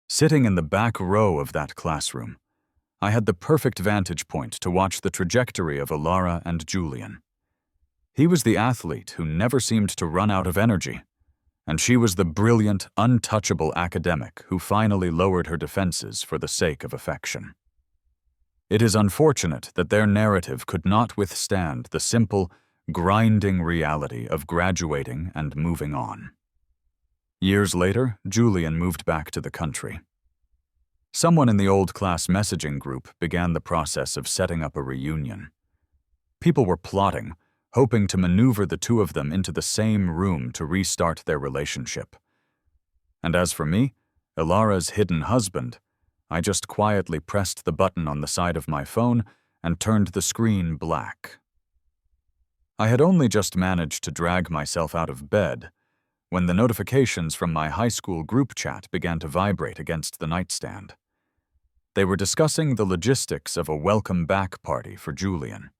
Sitting in the back row of that classroom, I had the perfect vantage point to watch the trajectory of Alara and Julian. He was the athlete who never seemed to run out of energy, and she was the brilliant, untouchable academic who finally lowered her defenses for the sake of affection. It is unfortunate that their narrative could not withstand the simple, grinding reality of graduating and moving on. Years later, Julian moved back to the country. Someone in the old class messaging group began the process of setting up a reunion. People were plotting, hoping to maneuver the two of them into the same room to restart their relationship. And as for me, Alara's hidden husband, I just quietly pressed the button on the side of my phone and turned the screen black. I had only just managed to drag myself out of bed when the notifications from my high school group chat began to vibrate against the nightstand. They were discussing the logistics of a welcome back party for Julian.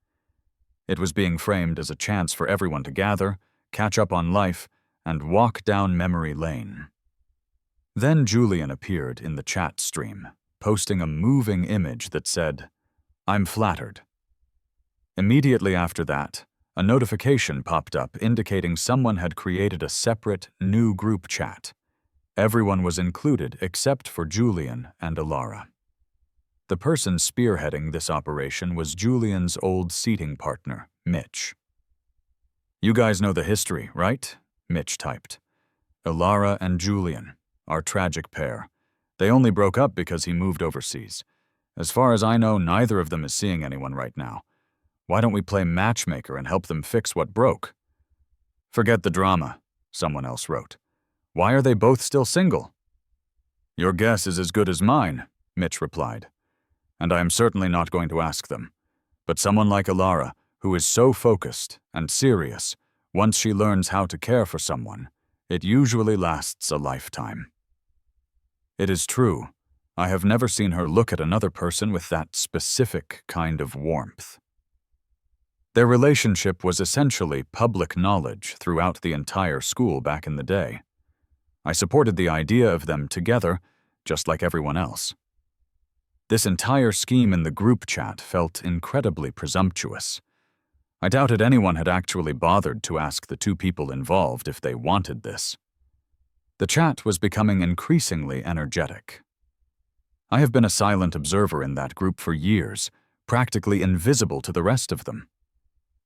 It was being framed as a chance for everyone to gather, catch up on life, and walk down memory lane. Then Julian appeared in the chat stream, posting a moving image that said, "I'm flattered." Immediately after that, a notification popped up indicating someone had created a separate, new group chat. Everyone was included except for Julian and Alara. The person spearheading this operation was Julian's old seating partner, Mitch. "You guys know the history, right?" Mitch typed. "Alara and Julian, our tragic pair. They only broke up because he moved overseas. As far as I know, neither of them is seeing anyone right now. Why don't we play matchmaker and help them fix what broke?" "Forget the drama," someone else wrote. "Why are they both still single?" "Your guess is as good as mine," Mitch replied. "And I am certainly not going to ask them. But someone like Alara, who is so focused and serious, once she learns how to care for someone, it usually lasts a lifetime." It is true, I have never seen her look at another person with that specific kind of warmth. Their relationship was essentially public knowledge throughout the entire school back in the day. I supported the idea of them together, just like everyone else. This entire scheme in the group chat felt incredibly presumptuous. I doubted anyone had actually bothered to ask the two people involved if they wanted this. The chat was becoming increasingly energetic. I have been a silent observer in that group for years, practically invisible to the rest of them.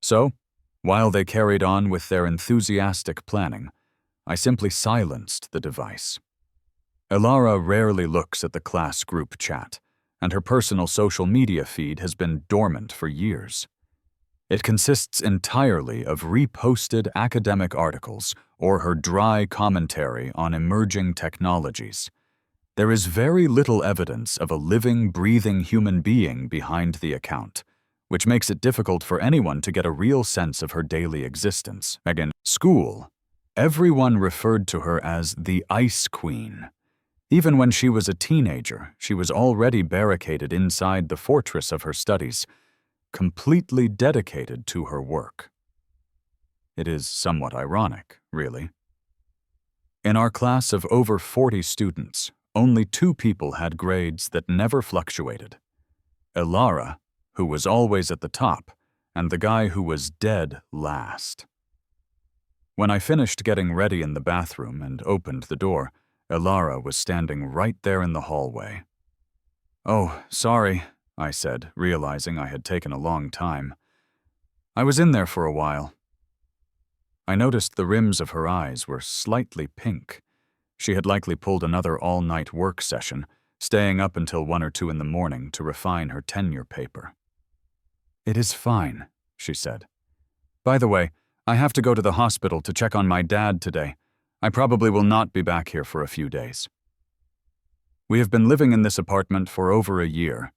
So, while they carried on with their enthusiastic planning, I simply silenced the device. Alara rarely looks at the class group chat, and her personal social media feed has been dormant for years. It consists entirely of reposted academic articles or her dry commentary on emerging technologies. There is very little evidence of a living, breathing human being behind the account, which makes it difficult for anyone to get a real sense of her daily existence. Again, school. Everyone referred to her as the Ice Queen. Even when she was a teenager, she was already barricaded inside the fortress of her studies, completely dedicated to her work. It is somewhat ironic, really. In our class of over 40 students, only 2 people had grades that never fluctuated. Alara, who was always at the top, and the guy who was dead last. When I finished getting ready in the bathroom and opened the door, Alara was standing right there in the hallway. "Oh, sorry," I said, realizing I had taken a long time. "I was in there for a while." I noticed the rims of her eyes were slightly pink. She had likely pulled another all-night work session, staying up until 1 or 2 in the morning to refine her tenure paper. "It is fine," she said. "By the way, I have to go to the hospital to check on my dad today. I probably will not be back here for a few days." We have been living in this apartment for over a year,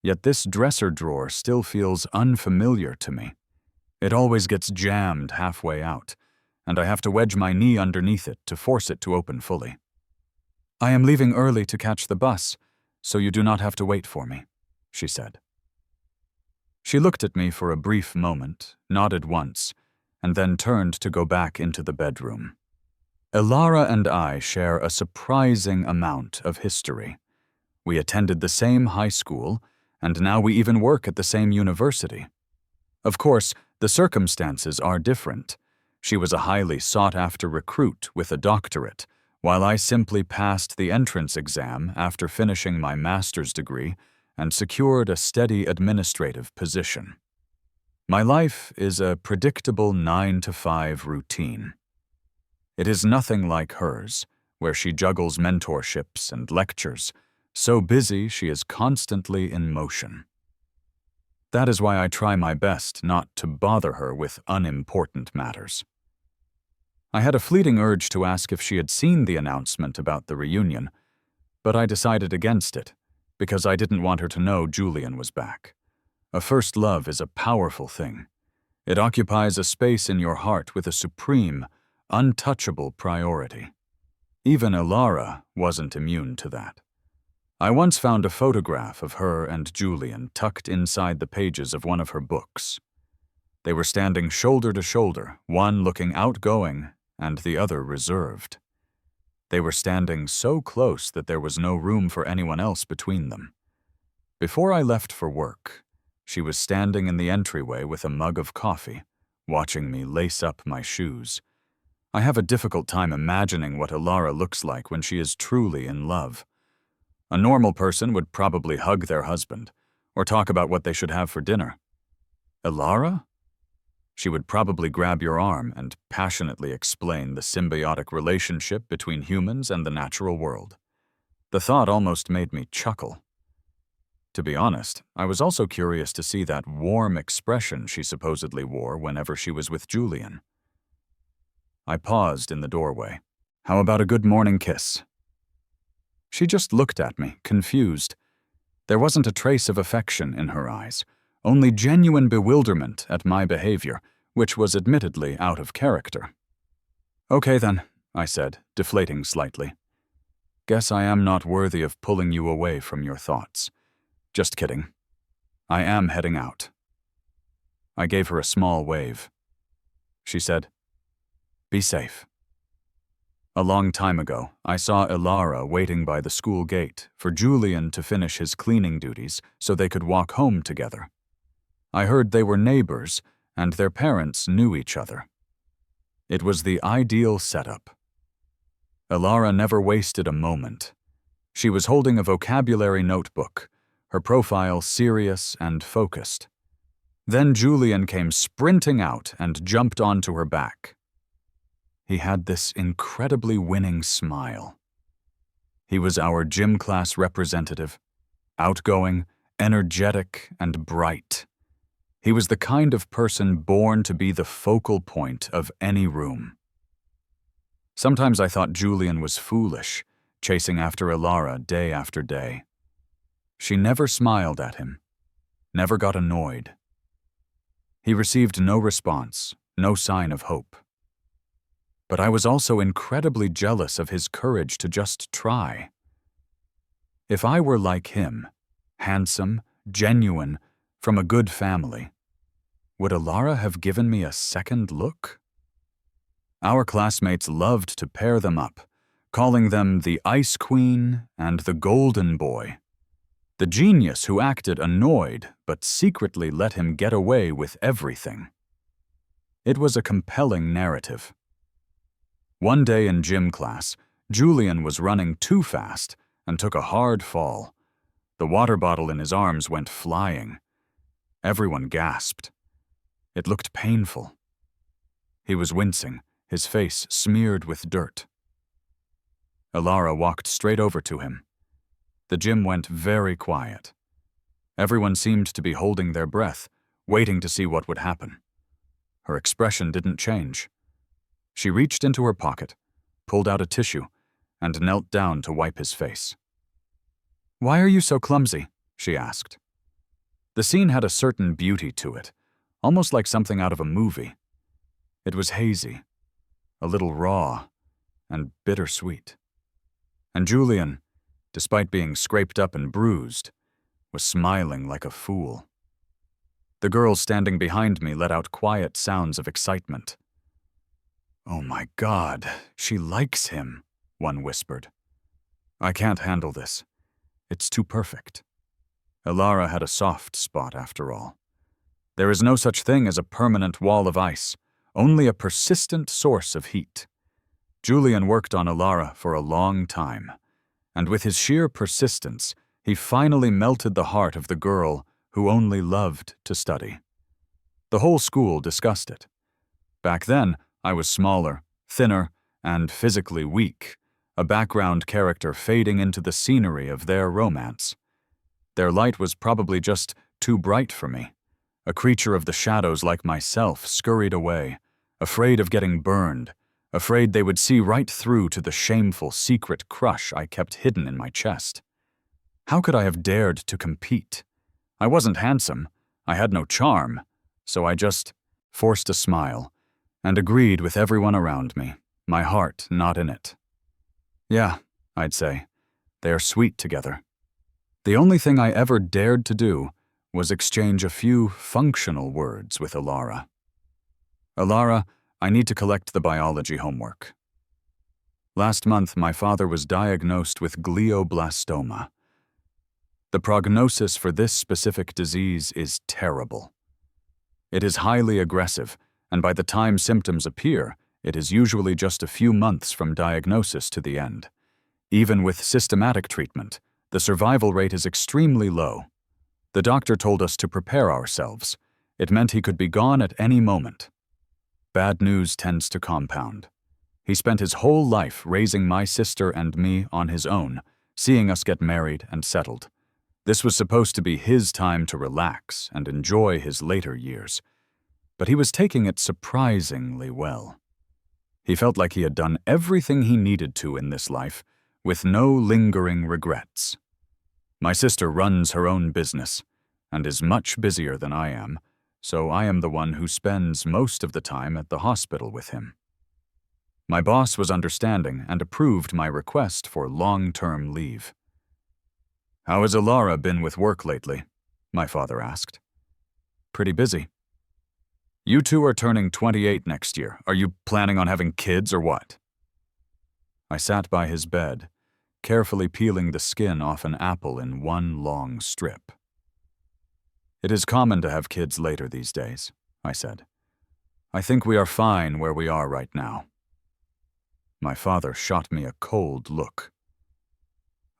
yet this dresser drawer still feels unfamiliar to me. It always gets jammed halfway out, and I have to wedge my knee underneath it to force it to open fully. "I am leaving early to catch the bus, so you do not have to wait for me," she said. She looked at me for a brief moment, nodded once, and then turned to go back into the bedroom. Elara and I share a surprising amount of history. We attended the same high school, and now we even work at the same university. Of course, the circumstances are different. She was a highly sought-after recruit with a doctorate, while I simply passed the entrance exam after finishing my master's degree and secured a steady administrative position. My life is a predictable 9-to-5 routine. It is nothing like hers, where she juggles mentorships and lectures, so busy she is constantly in motion. That is why I try my best not to bother her with unimportant matters. I had a fleeting urge to ask if she had seen the announcement about the reunion, but I decided against it, because I didn't want her to know Julian was back. A first love is a powerful thing. It occupies a space in your heart with a supreme, untouchable priority. Even Elara wasn't immune to that. I once found a photograph of her and Julian tucked inside the pages of one of her books. They were standing shoulder to shoulder, one looking outgoing and the other reserved. They were standing so close that there was no room for anyone else between them. Before I left for work, she was standing in the entryway with a mug of coffee, watching me lace up my shoes. I have a difficult time imagining what Elara looks like when she is truly in love. A normal person would probably hug their husband, or talk about what they should have for dinner. Elara? She would probably grab your arm and passionately explain the symbiotic relationship between humans and the natural world. The thought almost made me chuckle. To be honest, I was also curious to see that warm expression she supposedly wore whenever she was with Julian. I paused in the doorway. How about a good morning kiss? She just looked at me, confused. There wasn't a trace of affection in her eyes, only genuine bewilderment at my behavior, which was admittedly out of character. Okay then, I said, deflating slightly. Guess I am not worthy of pulling you away from your thoughts. Just kidding. I am heading out. I gave her a small wave. She said, "Be safe." A long time ago, I saw Elara waiting by the school gate for Julian to finish his cleaning duties so they could walk home together. I heard they were neighbors and their parents knew each other. It was the ideal setup. Elara never wasted a moment. She was holding a vocabulary notebook, her profile serious and focused. Then Julian came sprinting out and jumped onto her back. He had this incredibly winning smile. He was our gym class representative, outgoing, energetic, and bright. He was the kind of person born to be the focal point of any room. Sometimes I thought Julian was foolish, chasing after Elara day after day. She never smiled at him, never got annoyed. He received no response, no sign of hope. But I was also incredibly jealous of his courage to just try. If I were like him, handsome, genuine, from a good family, would Elara have given me a second look? Our classmates loved to pair them up, calling them the Ice Queen and the Golden Boy, the genius who acted annoyed but secretly let him get away with everything. It was a compelling narrative. One day in gym class, Julian was running too fast and took a hard fall. The water bottle in his arms went flying. Everyone gasped. It looked painful. He was wincing, his face smeared with dirt. Elara walked straight over to him. The gym went very quiet. Everyone seemed to be holding their breath, waiting to see what would happen. Her expression didn't change. She reached into her pocket, pulled out a tissue, and knelt down to wipe his face. "Why are you so clumsy?" she asked. The scene had a certain beauty to it, almost like something out of a movie. It was hazy, a little raw, and bittersweet. And Julian, despite being scraped up and bruised, was smiling like a fool. The girls standing behind me let out quiet sounds of excitement. "Oh my God, she likes him," one whispered. "I can't handle this. It's too perfect." Elara had a soft spot after all. There is no such thing as a permanent wall of ice, only a persistent source of heat. Julian worked on Elara for a long time, and with his sheer persistence, he finally melted the heart of the girl who only loved to study. The whole school discussed it. Back then, I was smaller, thinner, and physically weak, a background character fading into the scenery of their romance. Their light was probably just too bright for me. A creature of the shadows like myself scurried away, afraid of getting burned, afraid they would see right through to the shameful secret crush I kept hidden in my chest. How could I have dared to compete? I wasn't handsome, I had no charm, so I just forced a smile and agreed with everyone around me, my heart not in it. Yeah, I'd say, they are sweet together. The only thing I ever dared to do was exchange a few functional words with Elara. "Elara, I need to collect the biology homework." Last month, my father was diagnosed with glioblastoma. The prognosis for this specific disease is terrible. It is highly aggressive, and by the time symptoms appear, it is usually just a few months from diagnosis to the end. Even with systematic treatment, the survival rate is extremely low. The doctor told us to prepare ourselves. It meant he could be gone at any moment. Bad news tends to compound. He spent his whole life raising my sister and me on his own, seeing us get married and settled. This was supposed to be his time to relax and enjoy his later years, but he was taking it surprisingly well. He felt like he had done everything he needed to in this life, with no lingering regrets. My sister runs her own business, and is much busier than I am, so I am the one who spends most of the time at the hospital with him. My boss was understanding and approved my request for long-term leave. "How has Elara been with work lately?" my father asked. "Pretty busy." "You two are turning 28 next year. Are you planning on having kids or what?" I sat by his bed, carefully peeling the skin off an apple in one long strip. "It is common to have kids later these days," I said. "I think we are fine where we are right now." My father shot me a cold look.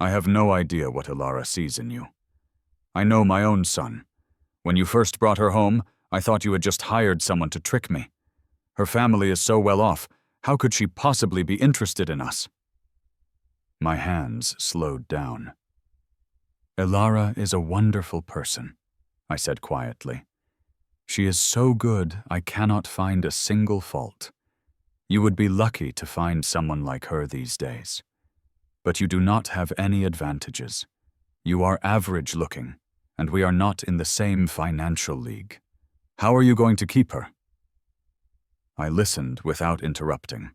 "I have no idea what Elara sees in you. I know my own son. When you first brought her home, I thought you had just hired someone to trick me. Her family is so well off, how could she possibly be interested in us?" My hands slowed down. "Elara is a wonderful person," I said quietly. "She is so good I cannot find a single fault. You would be lucky to find someone like her these days. But you do not have any advantages. You are average-looking, and we are not in the same financial league. How are you going to keep her?" I listened without interrupting.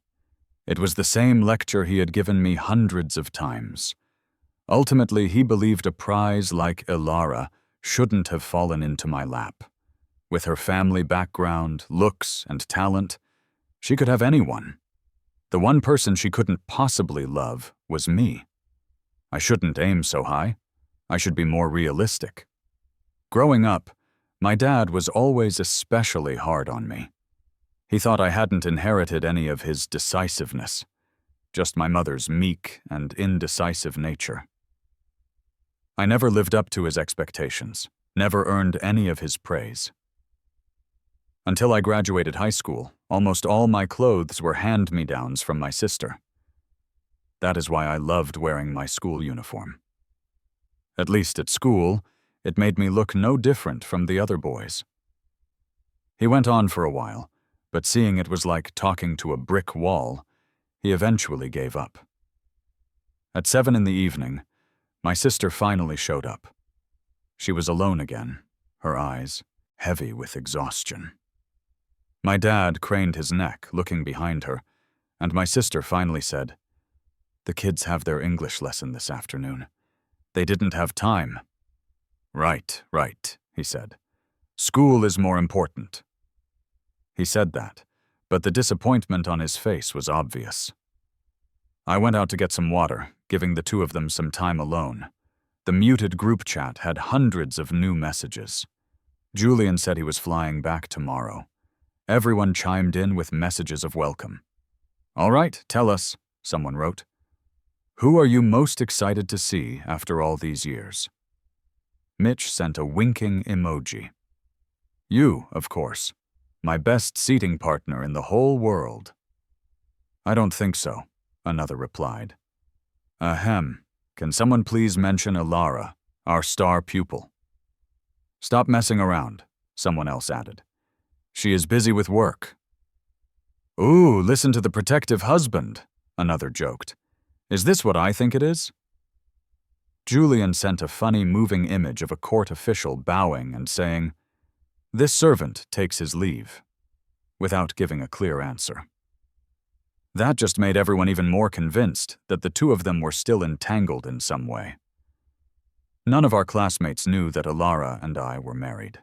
It was the same lecture he had given me hundreds of times. Ultimately, he believed a prize like Elara shouldn't have fallen into my lap. With her family background, looks, and talent, she could have anyone. The one person she couldn't possibly love was me. I shouldn't aim so high. I should be more realistic. Growing up, my dad was always especially hard on me. He thought I hadn't inherited any of his decisiveness, just my mother's meek and indecisive nature. I never lived up to his expectations, never earned any of his praise. Until I graduated high school, almost all my clothes were hand-me-downs from my sister. That is why I loved wearing my school uniform. At least at school, it made me look no different from the other boys. He went on for a while, but seeing it was like talking to a brick wall, he eventually gave up. At 7 in the evening, my sister finally showed up. She was alone again, her eyes heavy with exhaustion. My dad craned his neck, looking behind her, and my sister finally said, "The kids have their English lesson this afternoon. They didn't have time." Right, he said. "School is more important." He said that, but the disappointment on his face was obvious. I went out to get some water, giving the two of them some time alone. The muted group chat had hundreds of new messages. Julian said he was flying back tomorrow. Everyone chimed in with messages of welcome. "All right, tell us," someone wrote. "Who are you most excited to see after all these years?" Mitch sent a winking emoji. "You, of course. My best seating partner in the whole world." "I don't think so," another replied. "Ahem. Can someone please mention Alara, our star pupil?" "Stop messing around," someone else added. "She is busy with work." "Ooh, listen to the protective husband," another joked. "Is this what I think it is?" Julian sent a funny moving image of a court official bowing and saying, "This servant takes his leave," without giving a clear answer. That just made everyone even more convinced that the two of them were still entangled in some way. None of our classmates knew that Alara and I were married.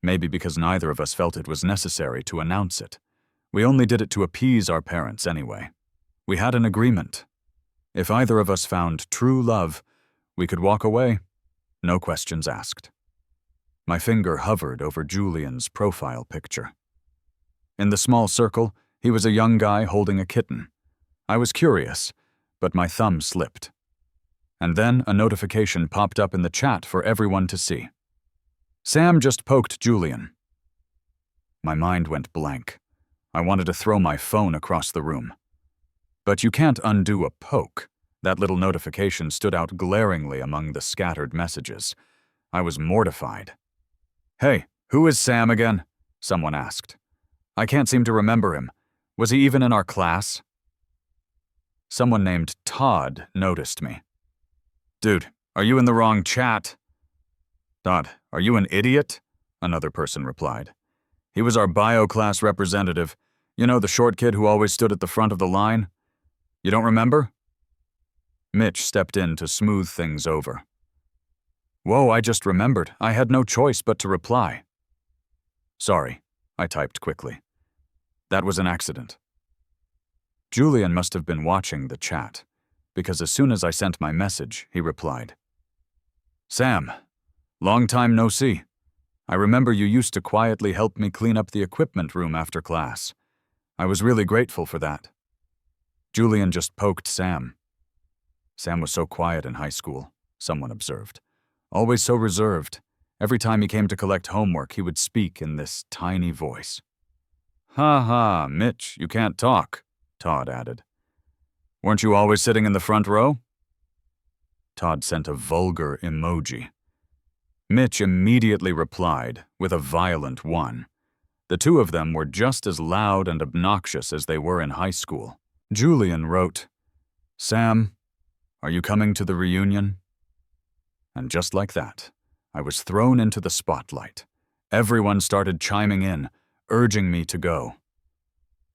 Maybe because neither of us felt it was necessary to announce it. We only did it to appease our parents anyway. We had an agreement. If either of us found true love, we could walk away, no questions asked. My finger hovered over Julian's profile picture. In the small circle, he was a young guy holding a kitten. I was curious, but my thumb slipped. And then a notification popped up in the chat for everyone to see. "Sam just poked Julian." My mind went blank. I wanted to throw my phone across the room. But you can't undo a poke. That little notification stood out glaringly among the scattered messages. I was mortified. "Hey, who is Sam again?" someone asked. "I can't seem to remember him. Was he even in our class?" Someone named Todd noticed me. "Dude, are you in the wrong chat?" "Todd, are you an idiot?" another person replied. "He was our bio class representative. You know, the short kid who always stood at the front of the line? You don't remember?" Mitch stepped in to smooth things over. "Whoa, I just remembered. I had no choice but to reply." "Sorry," I typed quickly. "That was an accident." Julian must have been watching the chat, because as soon as I sent my message, he replied, "Sam, long time no see. I remember you used to quietly help me clean up the equipment room after class. I was really grateful for that." Julian just poked Sam. "Sam was so quiet in high school," someone observed. "Always so reserved. Every time he came to collect homework, he would speak in this tiny voice." "Ha ha, Mitch, you can't talk," Todd added. "Weren't you always sitting in the front row?" Todd sent a vulgar emoji. Mitch immediately replied with a violent one. The two of them were just as loud and obnoxious as they were in high school. Julian wrote, "Sam, are you coming to the reunion?" And just like that, I was thrown into the spotlight. Everyone started chiming in, urging me to go.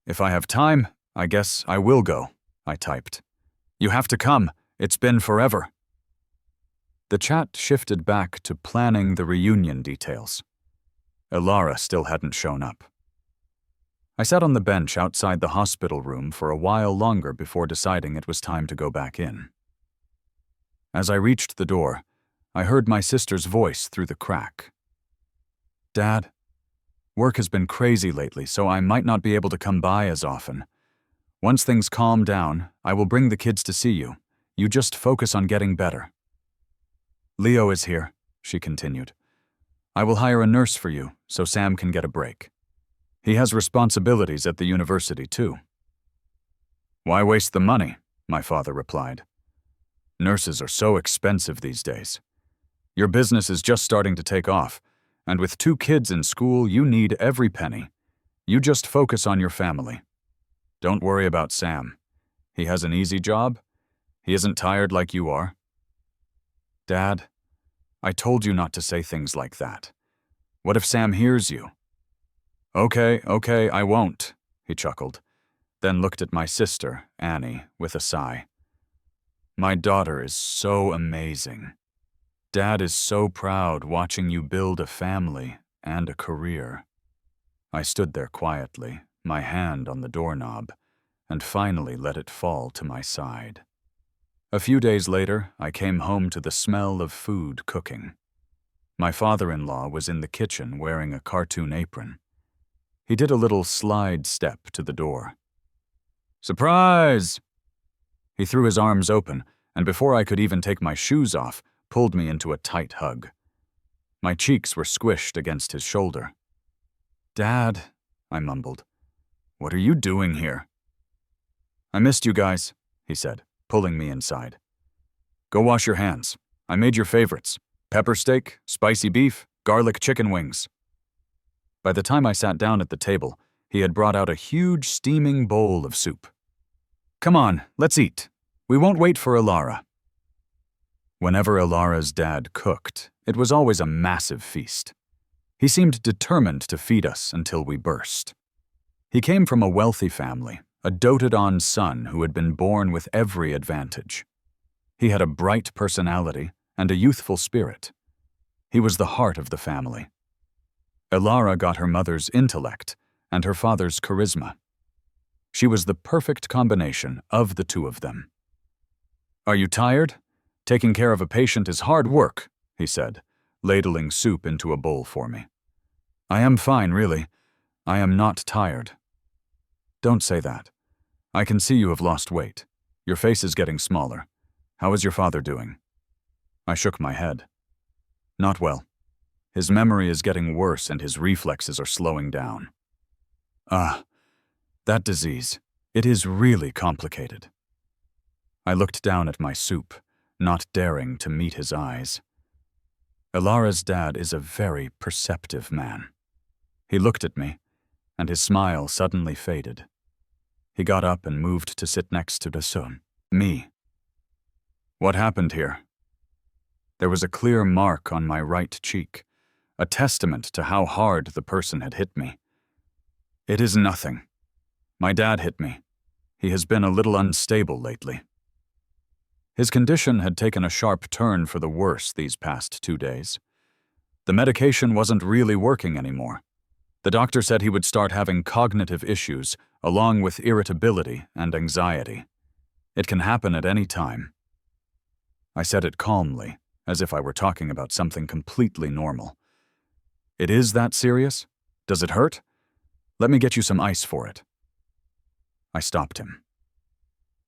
"If I have time, I guess I will go," I typed. "You have to come. It's been forever." The chat shifted back to planning the reunion details. Alara still hadn't shown up. I sat on the bench outside the hospital room for a while longer before deciding it was time to go back in. As I reached the door, I heard my sister's voice through the crack. "Dad, work has been crazy lately, so I might not be able to come by as often. Once things calm down, I will bring the kids to see you. You just focus on getting better." "Leo is here," she continued. "I will hire a nurse for you, so Sam can get a break. He has responsibilities at the university, too." "Why waste the money?" my father replied. "Nurses are so expensive these days. Your business is just starting to take off, and with 2 kids in school, you need every penny. You just focus on your family. Don't worry about Sam. He has an easy job. He isn't tired like you are." "Dad, I told you not to say things like that. What if Sam hears you?" Okay, I won't," he chuckled, then looked at my sister, Annie, with a sigh. "My daughter is so amazing. Dad is so proud watching you build a family and a career." I stood there quietly, my hand on the doorknob, and finally let it fall to my side. A few days later, I came home to the smell of food cooking. My father-in-law was in the kitchen wearing a cartoon apron. He did a little slide step to the door. "Surprise!" He threw his arms open, and before I could even take my shoes off, pulled me into a tight hug. My cheeks were squished against his shoulder. "Dad," I mumbled, "what are you doing here?" "I missed you guys," he said, pulling me inside. "Go wash your hands. I made your favorites: pepper steak, spicy beef, garlic chicken wings." By the time I sat down at the table, he had brought out a huge steaming bowl of soup. "Come on, let's eat. We won't wait for Ilara." Whenever Ilara's dad cooked, it was always a massive feast. He seemed determined to feed us until we burst. He came from a wealthy family, a doted-on son who had been born with every advantage. He had a bright personality and a youthful spirit. He was the heart of the family. Ilara got her mother's intellect and her father's charisma. She was the perfect combination of the two of them. "Are you tired? Taking care of a patient is hard work," he said, ladling soup into a bowl for me. "I am fine, really. I am not tired." "Don't say that. I can see you have lost weight. Your face is getting smaller. How is your father doing?" I shook my head. "Not well. His memory is getting worse and his reflexes are slowing down." "Ah, that disease. It is really complicated." I looked down at my soup, not daring to meet his eyes. Ilara's dad is a very perceptive man. He looked at me, and his smile suddenly faded. He got up and moved to sit next to Dasun, me. "What happened here?" There was a clear mark on my right cheek, a testament to how hard the person had hit me. "It is nothing. My dad hit me. He has been a little unstable lately." His condition had taken a sharp turn for the worse these past 2 days. The medication wasn't really working anymore. The doctor said he would start having cognitive issues, along with irritability and anxiety. It can happen at any time. I said it calmly, as if I were talking about something completely normal. "It is that serious? Does it hurt? Let me get you some ice for it." I stopped him.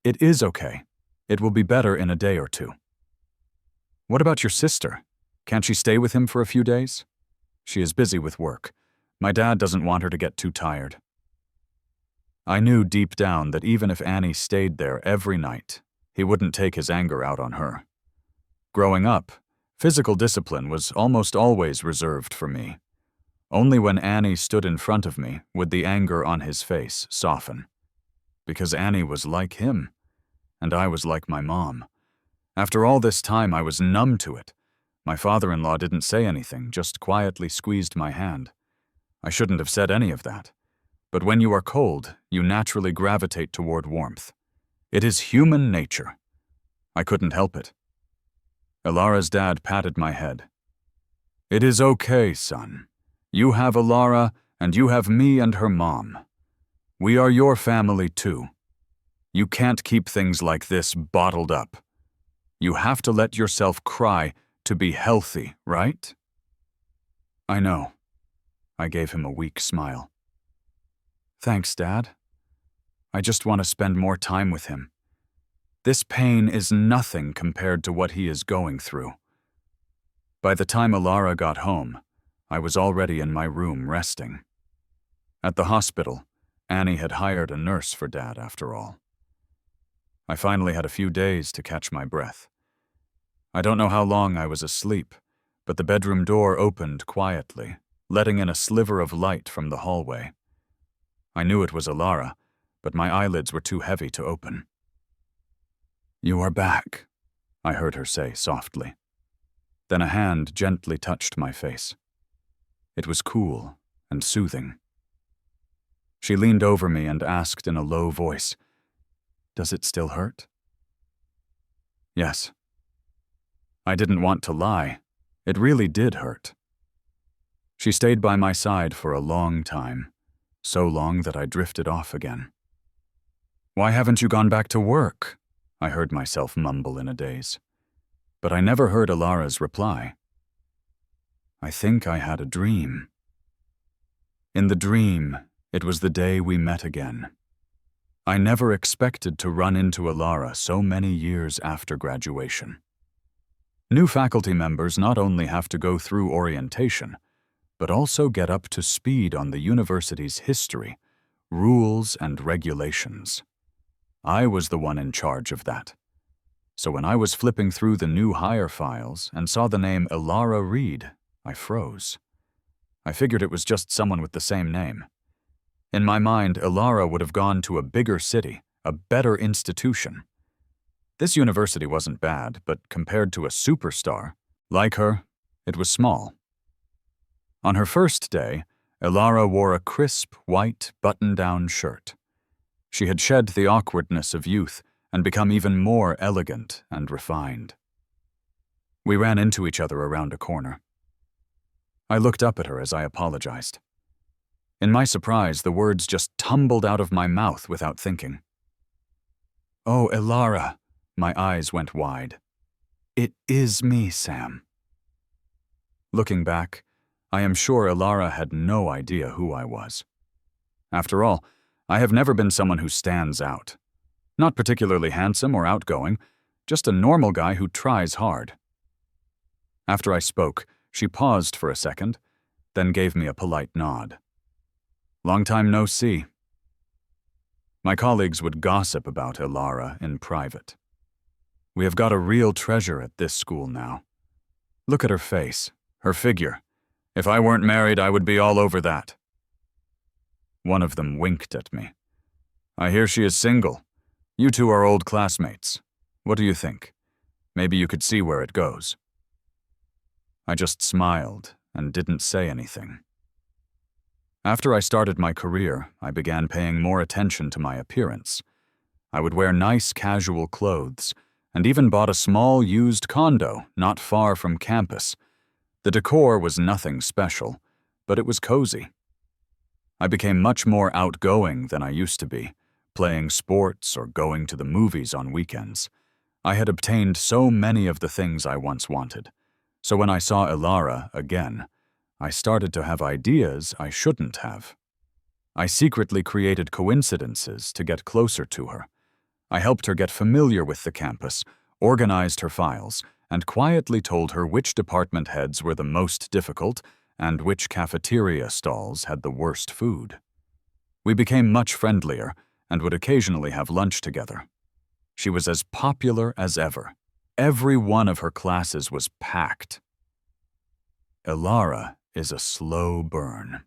"It is okay. It will be better in a day or two." "What about your sister? Can't she stay with him for a few days?" "She is busy with work. My dad doesn't want her to get too tired." I knew deep down that even if Annie stayed there every night, he wouldn't take his anger out on her. Growing up, physical discipline was almost always reserved for me. Only when Annie stood in front of me would the anger on his face soften. Because Annie was like him, and I was like my mom. After all this time, I was numb to it. My father-in-law didn't say anything, just quietly squeezed my hand. I shouldn't have said any of that. But when you are cold, you naturally gravitate toward warmth. It is human nature. I couldn't help it. Ilara's dad patted my head. "It is okay, son. You have Ilara, and you have me and her mom. We are your family, too. You can't keep things like this bottled up. You have to let yourself cry to be healthy, right?" "I know." I gave him a weak smile. "Thanks, Dad. I just want to spend more time with him. This pain is nothing compared to what he is going through." By the time Ilara got home, I was already in my room resting. At the hospital, Annie had hired a nurse for Dad after all. I finally had a few days to catch my breath. I don't know how long I was asleep, but the bedroom door opened quietly, letting in a sliver of light from the hallway. I knew it was Ilara, but my eyelids were too heavy to open. "You are back," I heard her say softly. Then a hand gently touched my face. It was cool and soothing. She leaned over me and asked in a low voice, "Does it still hurt?" "Yes." I didn't want to lie. It really did hurt. She stayed by my side for a long time, so long that I drifted off again. "Why haven't you gone back to work?" I heard myself mumble in a daze. But I never heard Ilara's reply. I think I had a dream. In the dream, it was the day we met again. I never expected to run into Ilara so many years after graduation. New faculty members not only have to go through orientation, but also get up to speed on the university's history, rules, and regulations. I was the one in charge of that. So when I was flipping through the new hire files and saw the name Ilara Reed, I froze. I figured it was just someone with the same name. In my mind, Ilara would have gone to a bigger city, a better institution. This university wasn't bad, but compared to a superstar, like her, it was small. On her first day, Ilara wore a crisp, white, button-down shirt. She had shed the awkwardness of youth and become even more elegant and refined. We ran into each other around a corner. I looked up at her as I apologized. In my surprise, the words just tumbled out of my mouth without thinking. "Oh, Ilara," my eyes went wide. "It is me, Sam." Looking back, I am sure Ilara had no idea who I was. After all, I have never been someone who stands out. Not particularly handsome or outgoing, just a normal guy who tries hard. After I spoke, she paused for a second, then gave me a polite nod. "Long time no see." My colleagues would gossip about Ilara in private. "We have got a real treasure at this school now. Look at her face, her figure. If I weren't married, I would be all over that." One of them winked at me. "I hear she is single. You two are old classmates. What do you think? Maybe you could see where it goes." I just smiled and didn't say anything. After I started my career, I began paying more attention to my appearance. I would wear nice casual clothes, and even bought a small used condo not far from campus. The decor was nothing special, but it was cozy. I became much more outgoing than I used to be, playing sports or going to the movies on weekends. I had obtained so many of the things I once wanted, so when I saw Ilara again, I started to have ideas I shouldn't have. I secretly created coincidences to get closer to her. I helped her get familiar with the campus, organized her files, and quietly told her which department heads were the most difficult and which cafeteria stalls had the worst food. We became much friendlier and would occasionally have lunch together. She was as popular as ever. Every one of her classes was packed. Ilara is a slow burn.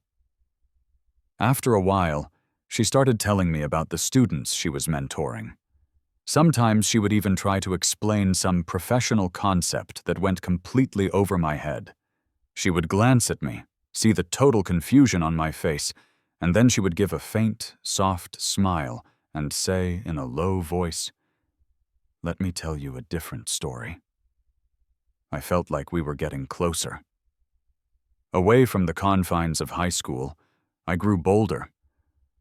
After a while, she started telling me about the students she was mentoring. Sometimes she would even try to explain some professional concept that went completely over my head. She would glance at me, see the total confusion on my face, and then she would give a faint, soft smile and say in a low voice, "Let me tell you a different story." I felt like we were getting closer. Away from the confines of high school, I grew bolder.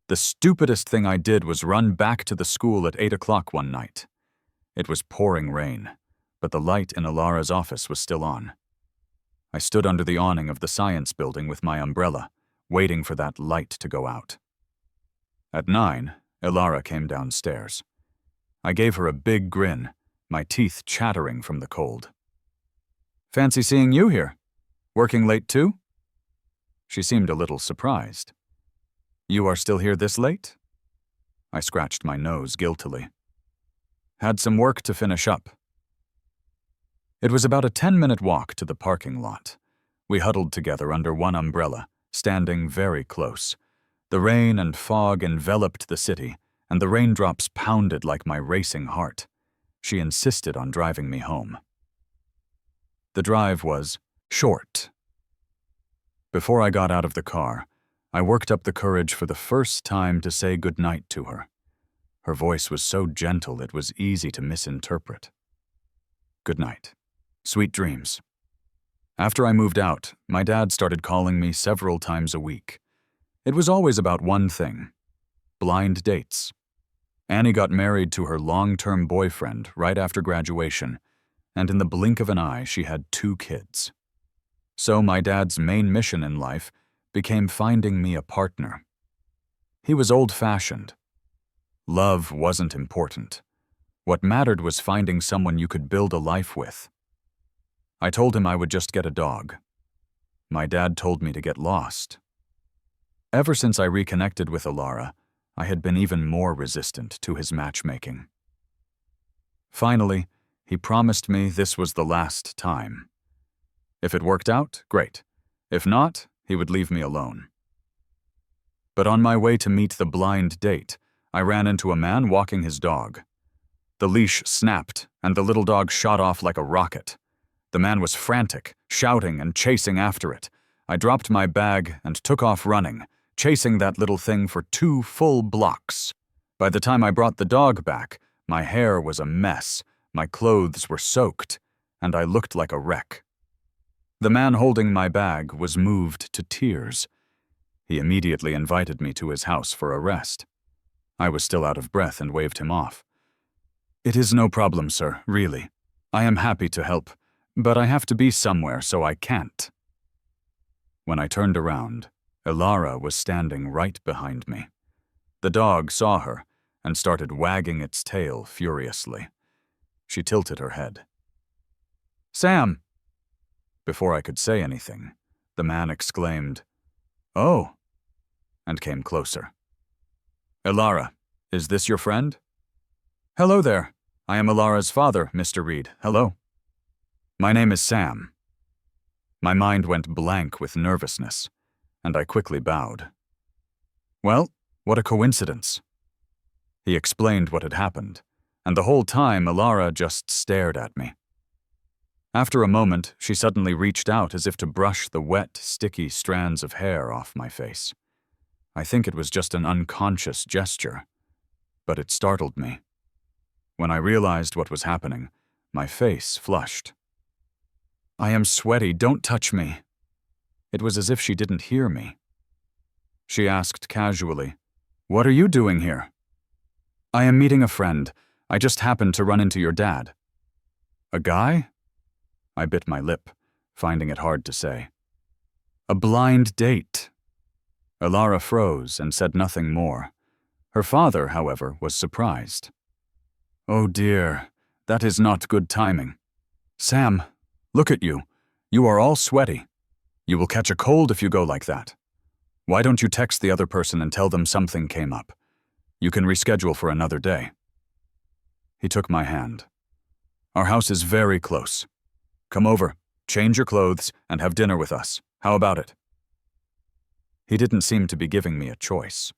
The stupidest thing I did was run back to the school at 8 o'clock one night. It was pouring rain, but the light in Ilara's office was still on. I stood under the awning of the science building with my umbrella, waiting for that light to go out. At 9, Ilara came downstairs. I gave her a big grin, my teeth chattering from the cold. "Fancy seeing you here. Working late too?" She seemed a little surprised. "You are still here this late?" I scratched my nose guiltily. "Had some work to finish up." It was about a 10-minute walk to the parking lot. We huddled together under one umbrella, standing very close. The rain and fog enveloped the city, and the raindrops pounded like my racing heart. She insisted on driving me home. The drive was short. Before I got out of the car, I worked up the courage for the first time to say goodnight to her. Her voice was so gentle it was easy to misinterpret. "Good night. Sweet dreams." After I moved out, my dad started calling me several times a week. It was always about one thing: blind dates. Annie got married to her long-term boyfriend right after graduation, and in the blink of an eye she had 2 kids. So my dad's main mission in life became finding me a partner. He was old-fashioned. Love wasn't important. What mattered was finding someone you could build a life with. I told him I would just get a dog. My dad told me to get lost. Ever since I reconnected with Alara, I had been even more resistant to his matchmaking. Finally, he promised me this was the last time. If it worked out, great. If not, he would leave me alone. But on my way to meet the blind date, I ran into a man walking his dog. The leash snapped, and the little dog shot off like a rocket. The man was frantic, shouting and chasing after it. I dropped my bag and took off running, chasing that little thing for 2 full blocks. By the time I brought the dog back, my hair was a mess, my clothes were soaked, and I looked like a wreck. The man holding my bag was moved to tears. He immediately invited me to his house for a rest. I was still out of breath and waved him off. "It is no problem, sir, really. I am happy to help, but I have to be somewhere, so I can't." When I turned around, Alara was standing right behind me. The dog saw her and started wagging its tail furiously. She tilted her head. "Sam!" Before I could say anything, the man exclaimed, "Oh," and came closer. "Alara, is this your friend?" "Hello there. I am Alara's father, Mr. Reed. Hello." "My name is Sam." My mind went blank with nervousness, and I quickly bowed. "Well, what a coincidence." He explained what had happened, and the whole time Alara just stared at me. After a moment, she suddenly reached out as if to brush the wet, sticky strands of hair off my face. I think it was just an unconscious gesture, but it startled me. When I realized what was happening, my face flushed. "I am sweaty, don't touch me." It was as if she didn't hear me. She asked casually, "What are you doing here?" "I am meeting a friend. I just happened to run into your dad." "A guy?" I bit my lip, finding it hard to say. "A blind date." Alara froze and said nothing more. Her father, however, was surprised. "Oh dear, that is not good timing. Sam, look at you. You are all sweaty. You will catch a cold if you go like that. Why don't you text the other person and tell them something came up? You can reschedule for another day." He took my hand. "Our house is very close. Come over, change your clothes, and have dinner with us. How about it?" He didn't seem to be giving me a choice.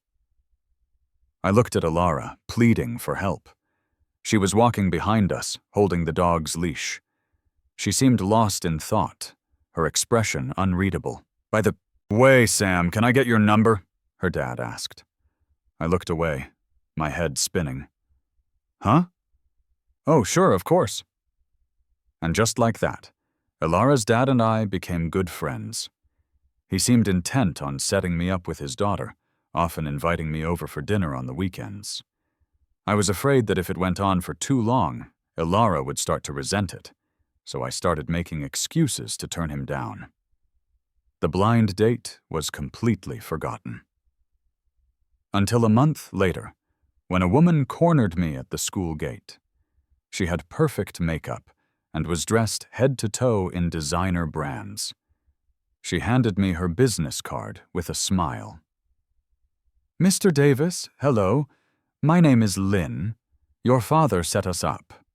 I looked at Alara, pleading for help. She was walking behind us, holding the dog's leash. She seemed lost in thought, her expression unreadable. "By the way, Sam, can I get your number?" her dad asked. I looked away, my head spinning. "Huh? Oh, sure, of course." And just like that, Alara's dad and I became good friends. He seemed intent on setting me up with his daughter, often inviting me over for dinner on the weekends. I was afraid that if it went on for too long, Alara would start to resent it, so I started making excuses to turn him down. The blind date was completely forgotten. Until a month later, when a woman cornered me at the school gate. She had perfect makeup and was dressed head to toe in designer brands. She handed me her business card with a smile. "Mr. Davis, hello. My name is Lynn. Your father set us up."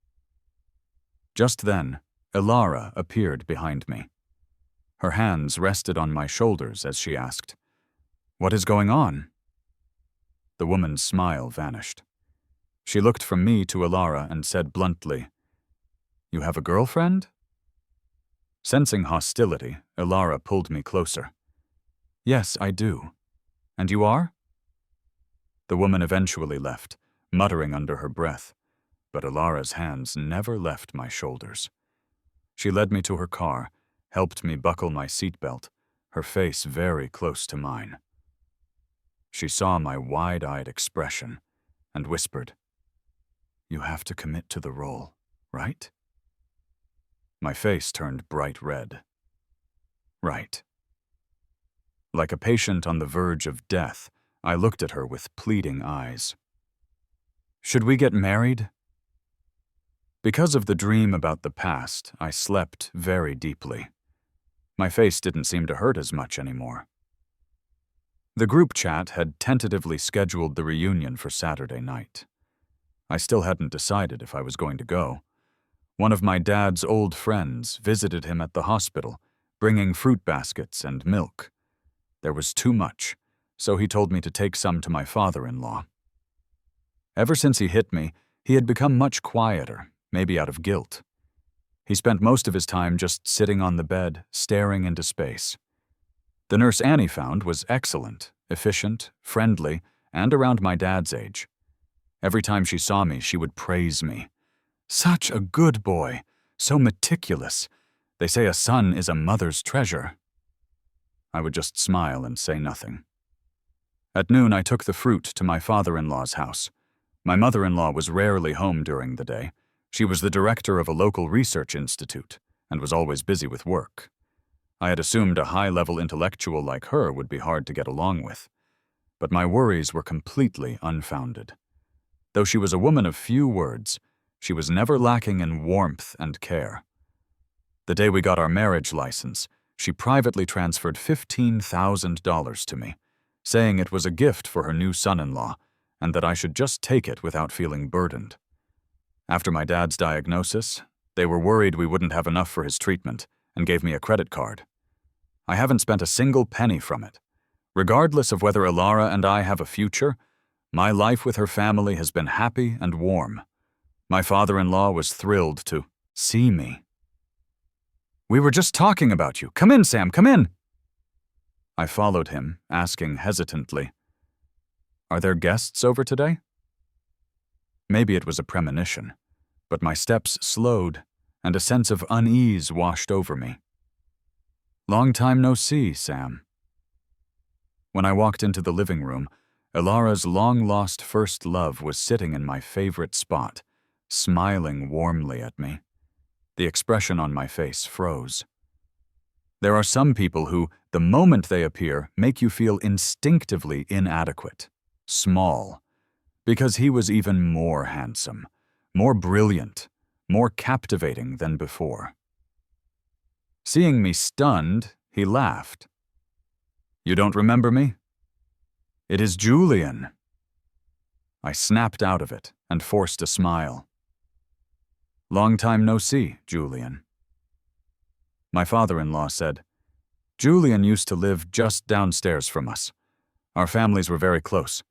Just then, Alara appeared behind me. Her hands rested on my shoulders as she asked, "What is going on?" The woman's smile vanished. She looked from me to Alara and said bluntly, "You have a girlfriend?" Sensing hostility, Alara pulled me closer. "Yes, I do. And you are?" The woman eventually left, muttering under her breath, but Alara's hands never left my shoulders. She led me to her car, helped me buckle my seatbelt, her face very close to mine. She saw my wide-eyed expression and whispered, "You have to commit to the role, right?" My face turned bright red. Right. Like a patient on the verge of death, I looked at her with pleading eyes. "Should we get married?" Because of the dream about the past, I slept very deeply. My face didn't seem to hurt as much anymore. The group chat had tentatively scheduled the reunion for Saturday night. I still hadn't decided if I was going to go. One of my dad's old friends visited him at the hospital, bringing fruit baskets and milk. There was too much, so he told me to take some to my father-in-law. Ever since he hit me, he had become much quieter, maybe out of guilt. He spent most of his time just sitting on the bed, staring into space. The nurse Annie found was excellent, efficient, friendly, and around my dad's age. Every time she saw me, she would praise me. "Such a good boy, so meticulous. They say a son is a mother's treasure." I would just smile and say nothing. At noon, I took the fruit to my father-in-law's house. My mother-in-law was rarely home during the day. She was the director of a local research institute and was always busy with work. I had assumed a high-level intellectual like her would be hard to get along with. But my worries were completely unfounded. Though she was a woman of few words, she was never lacking in warmth and care. The day we got our marriage license, she privately transferred $15,000 to me, saying it was a gift for her new son-in-law and that I should just take it without feeling burdened. After my dad's diagnosis, they were worried we wouldn't have enough for his treatment and gave me a credit card. I haven't spent a single penny from it. Regardless of whether Ilara and I have a future, my life with her family has been happy and warm. My father-in-law was thrilled to see me. "We were just talking about you. Come in, Sam, come in." I followed him, asking hesitantly, "Are there guests over today?" Maybe it was a premonition, but my steps slowed and a sense of unease washed over me. "Long time no see, Sam." When I walked into the living room, Ilara's long-lost first love was sitting in my favorite spot, smiling warmly at me. The expression on my face froze. There are some people who, the moment they appear, make you feel instinctively inadequate, small, because he was even more handsome, more brilliant, more captivating than before. Seeing me stunned, he laughed. "You don't remember me? It is Julian." I snapped out of it and forced a smile. "Long time no see, Julian." My father-in-law said, "Julian used to live just downstairs from us. Our families were very close.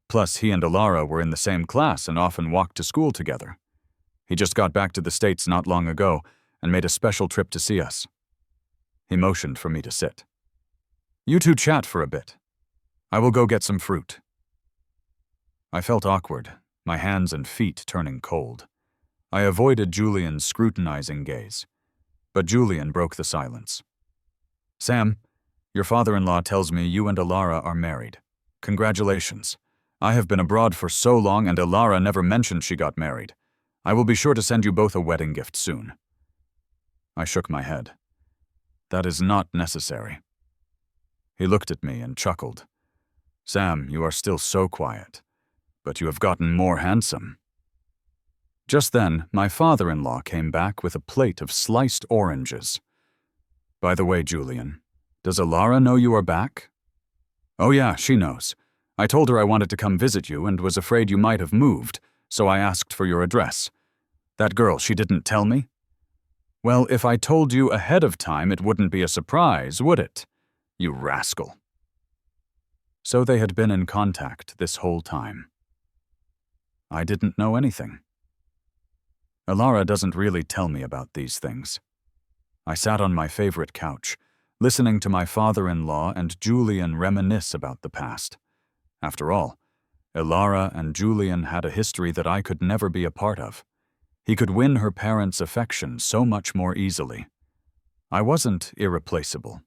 Plus, he and Ilara were in the same class and often walked to school together. He just got back to the States not long ago and made a special trip to see us." He motioned for me to sit. "You two chat for a bit. I will go get some fruit." I felt awkward, my hands and feet turning cold. I avoided Julian's scrutinizing gaze, but Julian broke the silence. "Sam, your father-in-law tells me you and Ilara are married. Congratulations. I have been abroad for so long and Ilara never mentioned she got married. I will be sure to send you both a wedding gift soon." I shook my head. "That is not necessary." He looked at me and chuckled. "Sam, you are still so quiet, but you have gotten more handsome." Just then, my father-in-law came back with a plate of sliced oranges. "By the way, Julian, does Ilara know you are back?" "Oh yeah, she knows. I told her I wanted to come visit you and was afraid you might have moved, so I asked for your address. That girl, she didn't tell me?" "Well, if I told you ahead of time, it wouldn't be a surprise, would it? You rascal." So they had been in contact this whole time. I didn't know anything. Ilara doesn't really tell me about these things. I sat on my favorite couch, listening to my father-in-law and Julian reminisce about the past. After all, Ilara and Julian had a history that I could never be a part of. He could win her parents' affection so much more easily. I wasn't irreplaceable.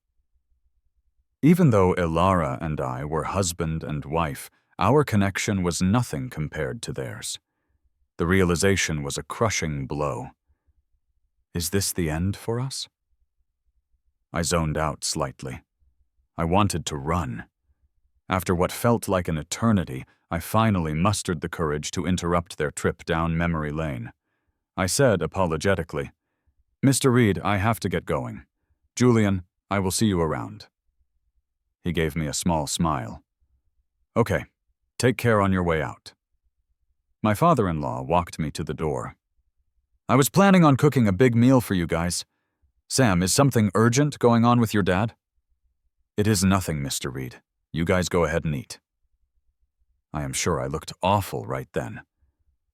Even though Ilara and I were husband and wife, our connection was nothing compared to theirs. The realization was a crushing blow. Is this the end for us? I zoned out slightly. I wanted to run. After what felt like an eternity, I finally mustered the courage to interrupt their trip down memory lane. I said apologetically, "Mr. Reed, I have to get going. Julian, I will see you around." He gave me a small smile. "Okay, take care on your way out." My father-in-law walked me to the door. "I was planning on cooking a big meal for you guys. Sam, is something urgent going on with your dad?" "It is nothing, Mr. Reed. You guys go ahead and eat." I am sure I looked awful right then.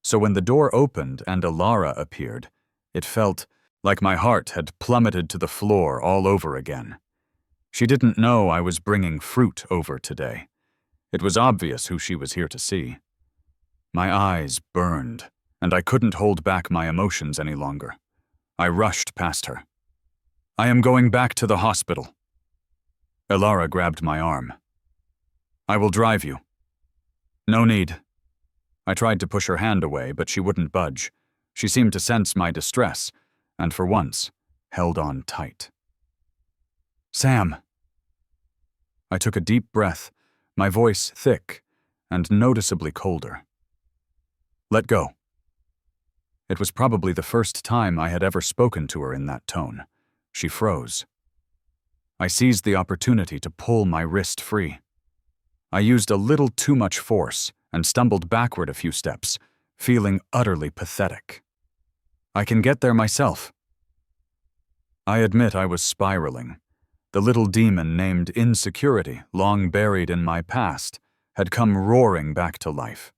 So when the door opened and Ilara appeared, it felt like my heart had plummeted to the floor all over again. She didn't know I was bringing fruit over today. It was obvious who she was here to see. My eyes burned, and I couldn't hold back my emotions any longer. I rushed past her. "I am going back to the hospital." Ilara grabbed my arm. "I will drive you." "No need." I tried to push her hand away, but she wouldn't budge. She seemed to sense my distress, and for once, held on tight. "Sam." I took a deep breath, my voice thick and noticeably colder. "Let go." It was probably the first time I had ever spoken to her in that tone. She froze. I seized the opportunity to pull my wrist free. I used a little too much force and stumbled backward a few steps, feeling utterly pathetic. "I can get there myself." I admit I was spiraling. The little demon named insecurity, long buried in my past, had come roaring back to life.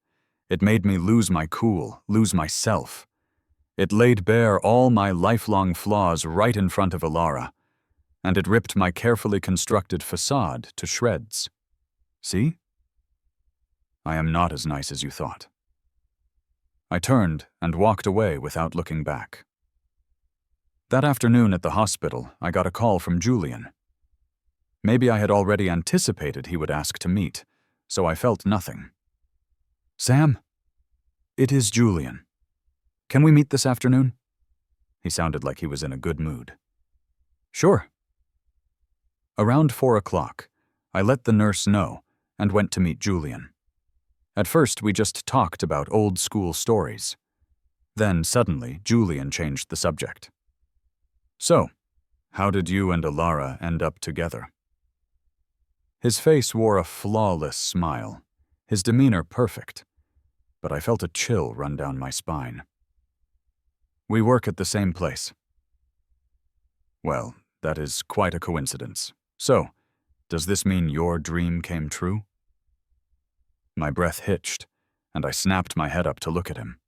It made me lose my cool, lose myself. It laid bare all my lifelong flaws right in front of Ilara, and it ripped my carefully constructed facade to shreds. See? I am not as nice as you thought. I turned and walked away without looking back. That afternoon at the hospital, I got a call from Julian. Maybe I had already anticipated he would ask to meet, so I felt nothing. "Sam? It is Julian. Can we meet this afternoon?" He sounded like he was in a good mood. "Sure." Around 4 o'clock, I let the nurse know and went to meet Julian. At first, we just talked about old school stories. Then, suddenly, Julian changed the subject. "So, how did you and Ilara end up together?" His face wore a flawless smile, his demeanor perfect, but I felt a chill run down my spine. "We work at the same place." "Well, that is quite a coincidence. So, does this mean your dream came true?" My breath hitched, and I snapped my head up to look at him.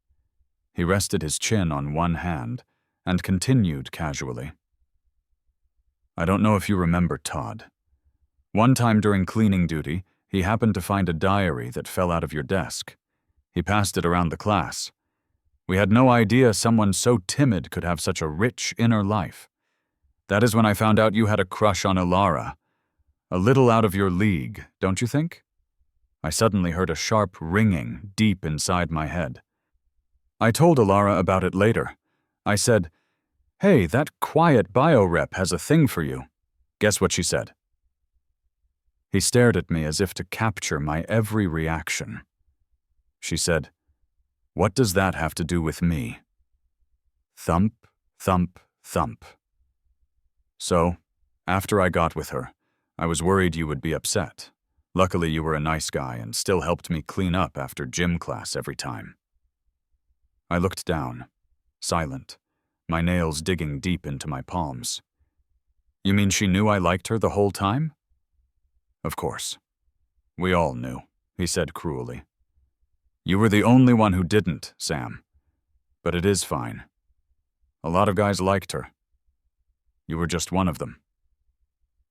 He rested his chin on one hand and continued casually. "I don't know if you remember Todd. One time during cleaning duty, he happened to find a diary that fell out of your desk. He passed it around the class. We had no idea someone so timid could have such a rich inner life. That is when I found out you had a crush on Ilara. A little out of your league, don't you think?" I suddenly heard a sharp ringing deep inside my head. I told Ilara about it later. I said, "Hey, that quiet bio rep has a thing for you." Guess what she said? He stared at me as if to capture my every reaction. She said, "What does that have to do with me?" Thump, thump, thump. So, after I got with her, I was worried you would be upset. Luckily, you were a nice guy and still helped me clean up after gym class every time. I looked down, silent, my nails digging deep into my palms. "You mean she knew I liked her the whole time?" "Of course. We all knew," he said cruelly. "You were the only one who didn't, Sam. But it is fine. A lot of guys liked her. You were just one of them."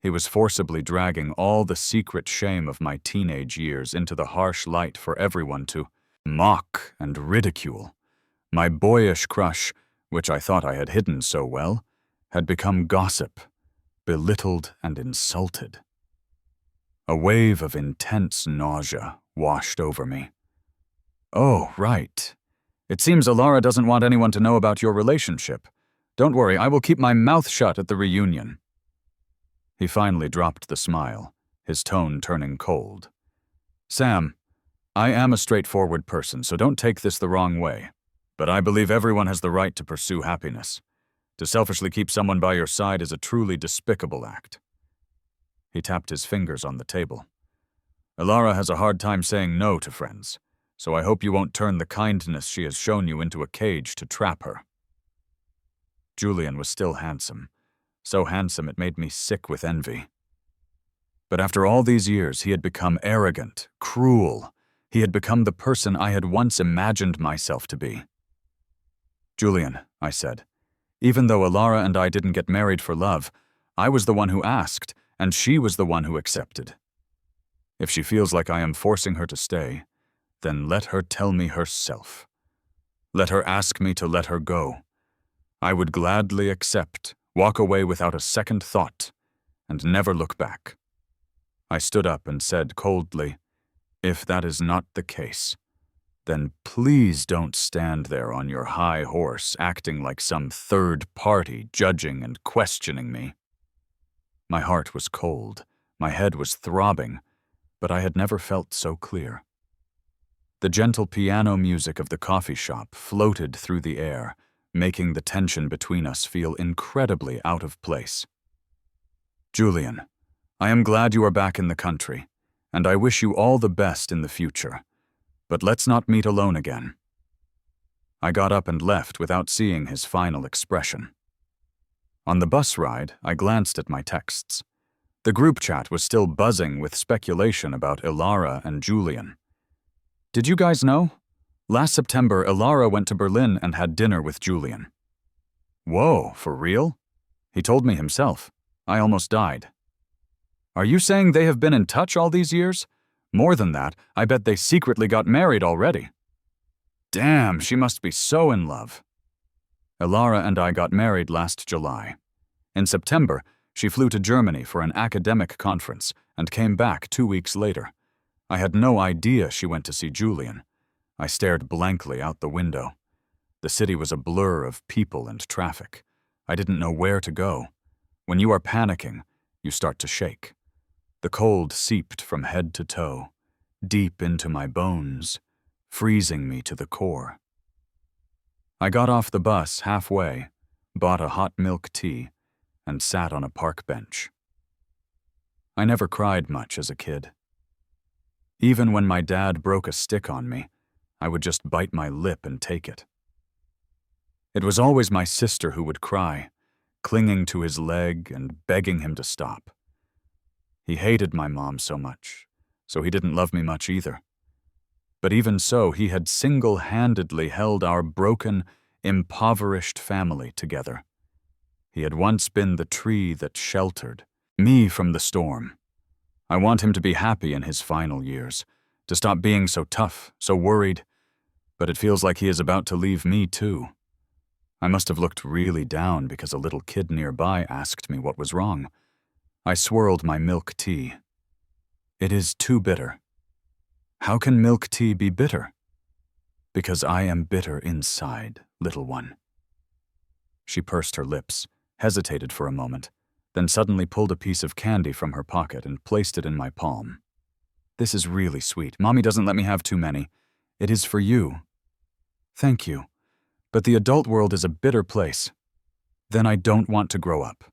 He was forcibly dragging all the secret shame of my teenage years into the harsh light for everyone to mock and ridicule. My boyish crush, which I thought I had hidden so well, had become gossip, belittled and insulted. A wave of intense nausea washed over me. Oh, right. It seems Alara doesn't want anyone to know about your relationship. Don't worry, I will keep my mouth shut at the reunion. He finally dropped the smile, his tone turning cold. Sam, I am a straightforward person, so don't take this the wrong way. But I believe everyone has the right to pursue happiness. To selfishly keep someone by your side is a truly despicable act. He tapped his fingers on the table. Alara has a hard time saying no to friends, so I hope you won't turn the kindness she has shown you into a cage to trap her. Julian was still handsome. So handsome it made me sick with envy. But after all these years, he had become arrogant, cruel. He had become the person I had once imagined myself to be. Julian, I said, even though Alara and I didn't get married for love, I was the one who asked, and she was the one who accepted. If she feels like I am forcing her to stay, then let her tell me herself. Let her ask me to let her go. I would gladly accept, walk away without a second thought, and never look back. I stood up and said coldly, if that is not the case, then please don't stand there on your high horse acting like some third party judging and questioning me. My heart was cold, my head was throbbing, but I had never felt so clear. The gentle piano music of the coffee shop floated through the air, making the tension between us feel incredibly out of place. Julian, I am glad you are back in the country, and I wish you all the best in the future. But let's not meet alone again. I got up and left without seeing his final expression. On the bus ride, I glanced at my texts. The group chat was still buzzing with speculation about Alara and Julian. Did you guys know? Last September, Alara went to Berlin and had dinner with Julian. Whoa, for real? He told me himself. I almost died. Are you saying they have been in touch all these years? More than that, I bet they secretly got married already. Damn, she must be so in love. Alara and I got married last July. In September, she flew to Germany for an academic conference and came back 2 weeks later. I had no idea she went to see Julian. I stared blankly out the window. The city was a blur of people and traffic. I didn't know where to go. When you are panicking, you start to shake. The cold seeped from head to toe, deep into my bones, freezing me to the core. I got off the bus halfway, bought a hot milk tea, and sat on a park bench. I never cried much as a kid. Even when my dad broke a stick on me, I would just bite my lip and take it. It was always my sister who would cry, clinging to his leg and begging him to stop. He hated my mom so much, so he didn't love me much either. But even so, he had single-handedly held our broken, impoverished family together. He had once been the tree that sheltered me from the storm. I want him to be happy in his final years, to stop being so tough, so worried, but it feels like he is about to leave me too. I must have looked really down because a little kid nearby asked me what was wrong. I swirled my milk tea. It is too bitter. How can milk tea be bitter? Because I am bitter inside, little one. She pursed her lips, hesitated for a moment, then suddenly pulled a piece of candy from her pocket and placed it in my palm. This is really sweet. Mommy doesn't let me have too many. It is for you. Thank you. But the adult world is a bitter place. Then I don't want to grow up.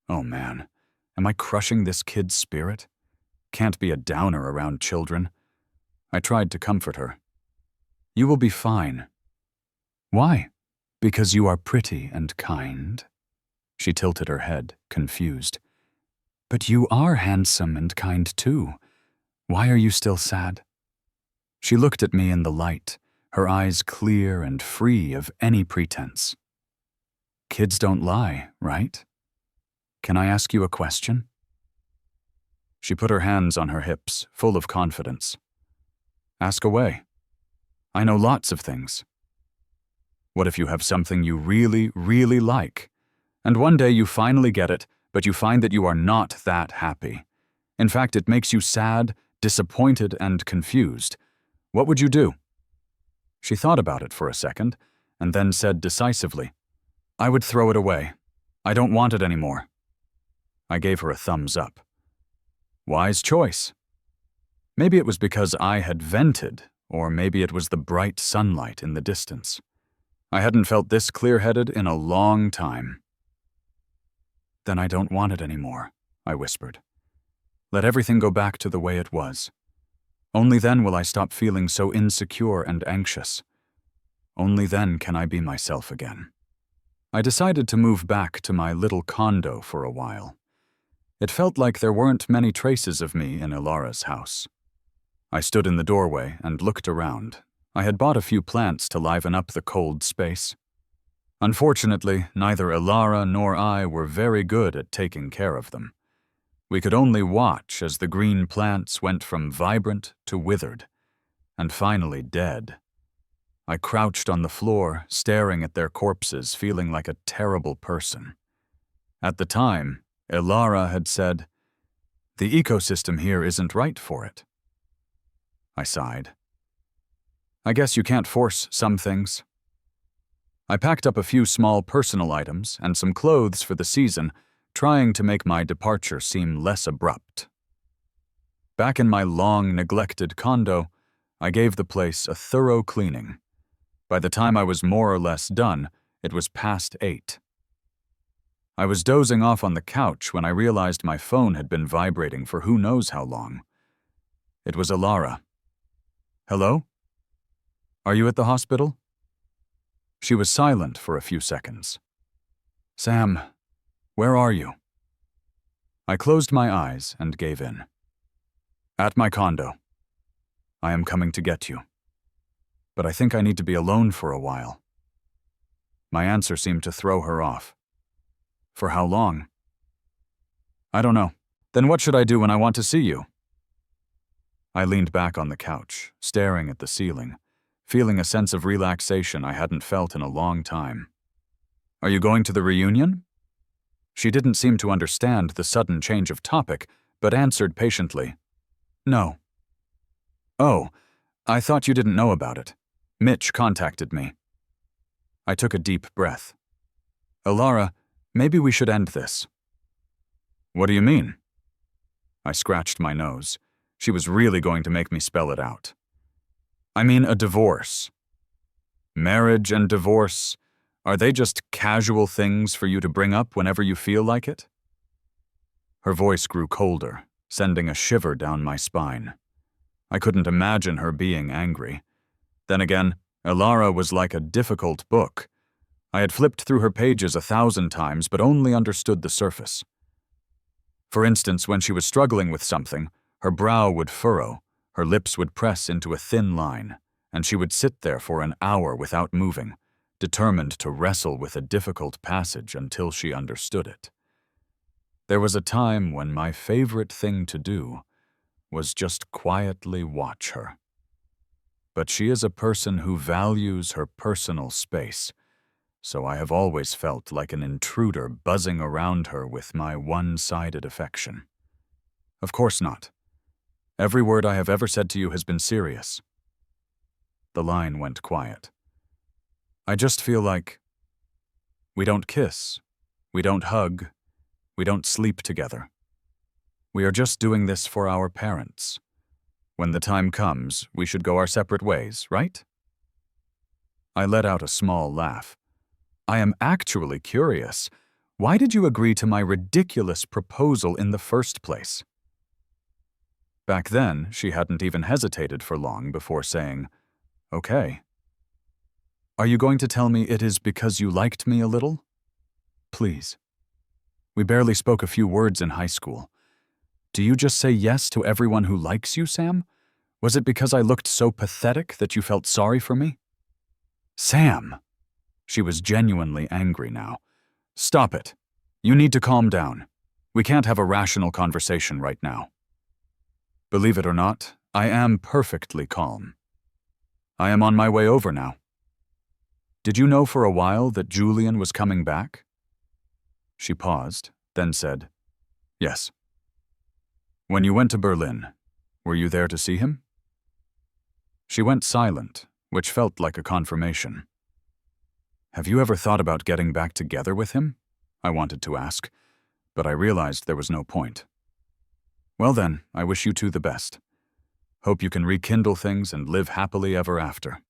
Oh man, am I crushing this kid's spirit? Can't be a downer around children. I tried to comfort her. You will be fine. Why? Because you are pretty and kind. She tilted her head, confused. But you are handsome and kind too. Why are you still sad? She looked at me in the light, her eyes clear and free of any pretense. Kids don't lie, right? Can I ask you a question? She put her hands on her hips, full of confidence. Ask away. I know lots of things. What if you have something you really, really like, and one day you finally get it, but you find that you are not that happy? In fact, it makes you sad, disappointed, and confused. What would you do?" She thought about it for a second, and then said decisively, "I would throw it away. I don't want it anymore." I gave her a thumbs up. Wise choice. Maybe it was because I had vented, or maybe it was the bright sunlight in the distance. I hadn't felt this clear-headed in a long time. "Then I don't want it anymore," I whispered. "Let everything go back to the way it was. Only then will I stop feeling so insecure and anxious. Only then can I be myself again." I decided to move back to my little condo for a while. It felt like there weren't many traces of me in Ilara's house. I stood in the doorway and looked around. I had bought a few plants to liven up the cold space. Unfortunately, neither Ilara nor I were very good at taking care of them. We could only watch as the green plants went from vibrant to withered, and finally dead. I crouched on the floor, staring at their corpses, feeling like a terrible person. At the time, Ilara had said, "The ecosystem here isn't right for it." I sighed. I guess you can't force some things. I packed up a few small personal items and some clothes for the season, trying to make my departure seem less abrupt. Back in my long, neglected condo, I gave the place a thorough cleaning. By the time I was more or less done, it was past 8. I was dozing off on the couch when I realized my phone had been vibrating for who knows how long. It was Ilara. "Hello? Are you at the hospital?" She was silent for a few seconds. "Sam, where are you?" I closed my eyes and gave in. "At my condo. I am coming to get you. But I think I need to be alone for a while." My answer seemed to throw her off. "For how long?" "I don't know. Then what should I do when I want to see you?" I leaned back on the couch, staring at the ceiling, feeling a sense of relaxation I hadn't felt in a long time. "Are you going to the reunion?" She didn't seem to understand the sudden change of topic, but answered patiently, "No." "Oh, I thought you didn't know about it. Mitch contacted me." I took a deep breath. "Ilara, maybe we should end this." "What do you mean?" I scratched my nose. She was really going to make me spell it out. "I mean a divorce. Marriage and divorce, are they just casual things for you to bring up whenever you feel like it?" Her voice grew colder, sending a shiver down my spine. I couldn't imagine her being angry. Then again, Ilara was like a difficult book. I had flipped through her pages 1,000 times, but only understood the surface. For instance, when she was struggling with something, her brow would furrow, her lips would press into a thin line, and she would sit there for an hour without moving, determined to wrestle with a difficult passage until she understood it. There was a time when my favorite thing to do was just quietly watch her. But she is a person who values her personal space, so I have always felt like an intruder buzzing around her with my one-sided affection. Of course not. Every word I have ever said to you has been serious. The line went quiet. I just feel like we don't kiss, we don't hug, we don't sleep together. We are just doing this for our parents. When the time comes, we should go our separate ways, right? I let out a small laugh. I am actually curious. Why did you agree to my ridiculous proposal in the first place? Back then, she hadn't even hesitated for long before saying, "Okay." "Are you going to tell me it is because you liked me a little? Please. We barely spoke a few words in high school. Do you just say yes to everyone who likes you, Sam? Was it because I looked so pathetic that you felt sorry for me?" "Sam!" She was genuinely angry now. "Stop it. You need to calm down. We can't have a rational conversation right now." Believe it or not, I am perfectly calm. I am on my way over now. Did you know for a while that Julian was coming back? She paused, then said, "Yes." When you went to Berlin, were you there to see him? She went silent, which felt like a confirmation. Have you ever thought about getting back together with him? I wanted to ask, but I realized there was no point. Well then, I wish you two the best. Hope you can rekindle things and live happily ever after.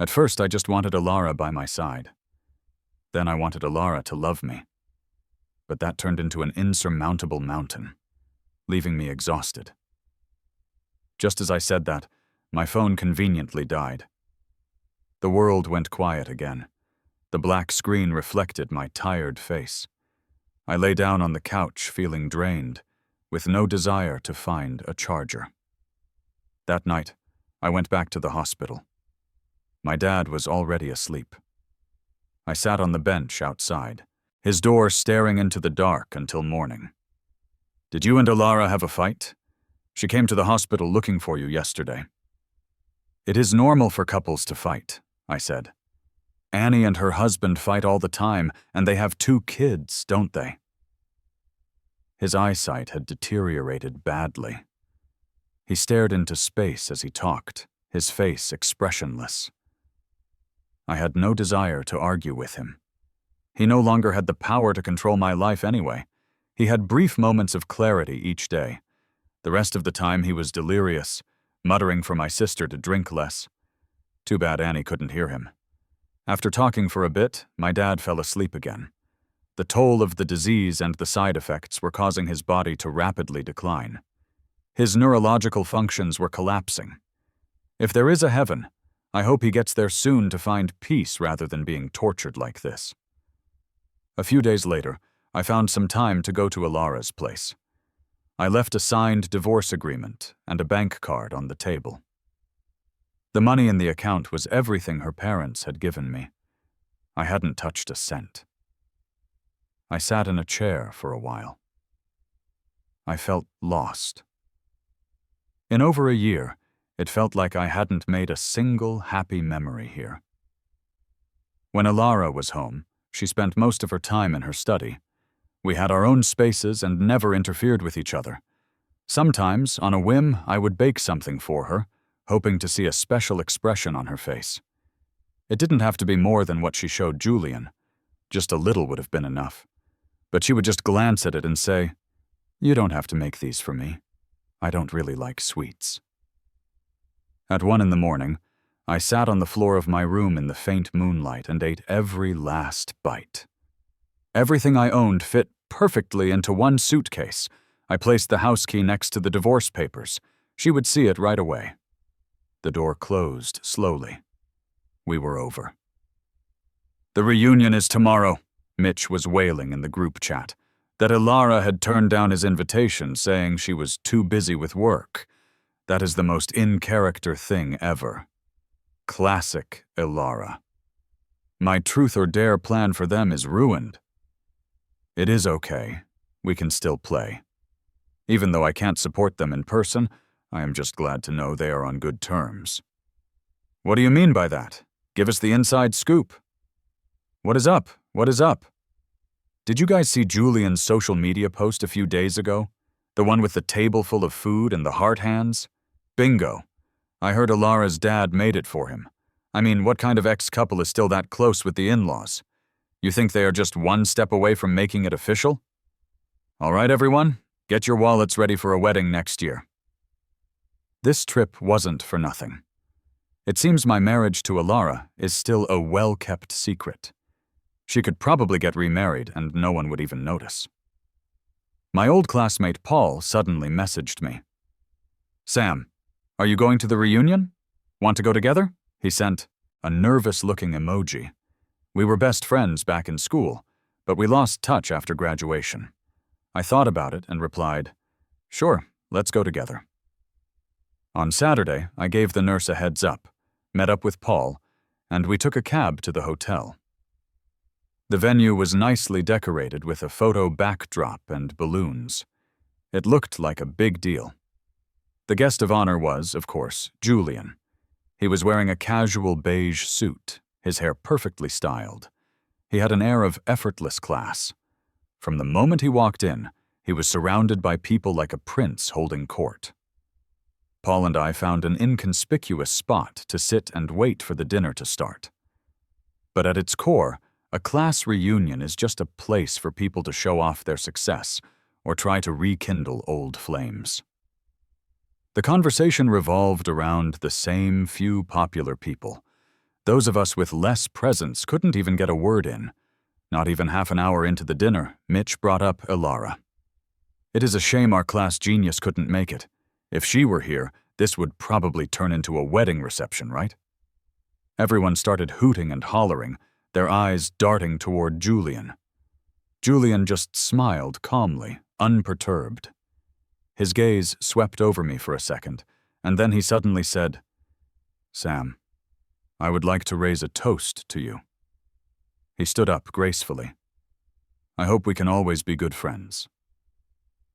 At first, I just wanted Alara by my side. Then I wanted Alara to love me. But that turned into an insurmountable mountain, leaving me exhausted. Just as I said that, my phone conveniently died. The world went quiet again. The black screen reflected my tired face. I lay down on the couch feeling drained, with no desire to find a charger. That night, I went back to the hospital. My dad was already asleep. I sat on the bench outside, his door staring into the dark until morning. Did you and Alara have a fight? She came to the hospital looking for you yesterday. It is normal for couples to fight, I said. Annie and her husband fight all the time, and they have 2 kids, don't they? His eyesight had deteriorated badly. He stared into space as he talked, his face expressionless. I had no desire to argue with him. He no longer had the power to control my life anyway. He had brief moments of clarity each day. The rest of the time he was delirious, muttering for my sister to drink less. Too bad Annie couldn't hear him. After talking for a bit, my dad fell asleep again. The toll of the disease and the side effects were causing his body to rapidly decline. His neurological functions were collapsing. If there is a heaven, I hope he gets there soon to find peace rather than being tortured like this. A few days later, I found some time to go to Alara's place. I left a signed divorce agreement and a bank card on the table. The money in the account was everything her parents had given me. I hadn't touched a cent. I sat in a chair for a while. I felt lost. In over a year, it felt like I hadn't made a single happy memory here. When Alara was home, she spent most of her time in her study. We had our own spaces and never interfered with each other. Sometimes, on a whim, I would bake something for her, hoping to see a special expression on her face. It didn't have to be more than what she showed Julian. Just a little would have been enough. But she would just glance at it and say, "You don't have to make these for me. I don't really like sweets." At 1 in the morning, I sat on the floor of my room in the faint moonlight and ate every last bite. Everything I owned fit perfectly into one suitcase. I placed the house key next to the divorce papers. She would see it right away. The door closed slowly. We were over. "The reunion is tomorrow," Mitch was wailing in the group chat. That Alara had turned down his invitation, saying she was too busy with work. That is the most in-character thing ever. Classic Alara. My truth or dare plan for them is ruined. It is okay. We can still play. Even though I can't support them in person, I am just glad to know they are on good terms. What do you mean by that? Give us the inside scoop. What is up? What is up? Did you guys see Julian's social media post a few days ago? The one with the table full of food and the heart hands? Bingo. I heard Alara's dad made it for him. I mean, what kind of ex-couple is still that close with the in-laws? You think they are just one step away from making it official? All right, everyone, get your wallets ready for a wedding next year. This trip wasn't for nothing. It seems my marriage to Alara is still a well-kept secret. She could probably get remarried and no one would even notice. My old classmate Paul suddenly messaged me. "Sam, are you going to the reunion? Want to go together?" He sent a nervous-looking emoji. We were best friends back in school, but we lost touch after graduation. I thought about it and replied, "Sure, let's go together." On Saturday, I gave the nurse a heads up, met up with Paul, and we took a cab to the hotel. The venue was nicely decorated with a photo backdrop and balloons. It looked like a big deal. The guest of honor was, of course, Julian. He was wearing a casual beige suit, his hair perfectly styled. He had an air of effortless class. From the moment he walked in, He was surrounded by people like a prince holding court. Paul and I found an inconspicuous spot to sit and wait for the dinner to start. But at its core, a class reunion is just a place for people to show off their success or try to rekindle old flames. The conversation revolved around the same few popular people. Those of us with less presence couldn't even get a word in. Not even half an hour into the dinner, Mitch brought up Elara. It is a shame our class genius couldn't make it. If she were here, this would probably turn into a wedding reception, right? Everyone started hooting and hollering, their eyes darting toward Julian. Julian just smiled calmly, unperturbed. His gaze swept over me for a second, and then he suddenly said, "Sam, I would like to raise a toast to you." He stood up gracefully. "I hope we can always be good friends."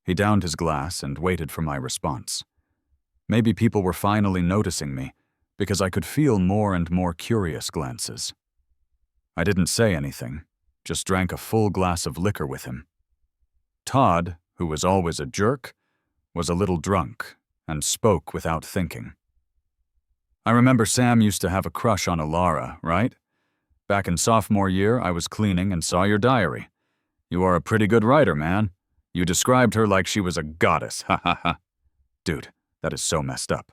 He downed his glass and waited for my response. Maybe people were finally noticing me, because I could feel more and more curious glances. I didn't say anything, just drank a full glass of liquor with him. Todd, who was always a jerk, was a little drunk and spoke without thinking. "I remember Sam used to have a crush on Elara, right? Back in sophomore year, I was cleaning and saw your diary. You are a pretty good writer, man. You described her like she was a goddess, ha ha ha." Dude, that is so messed up.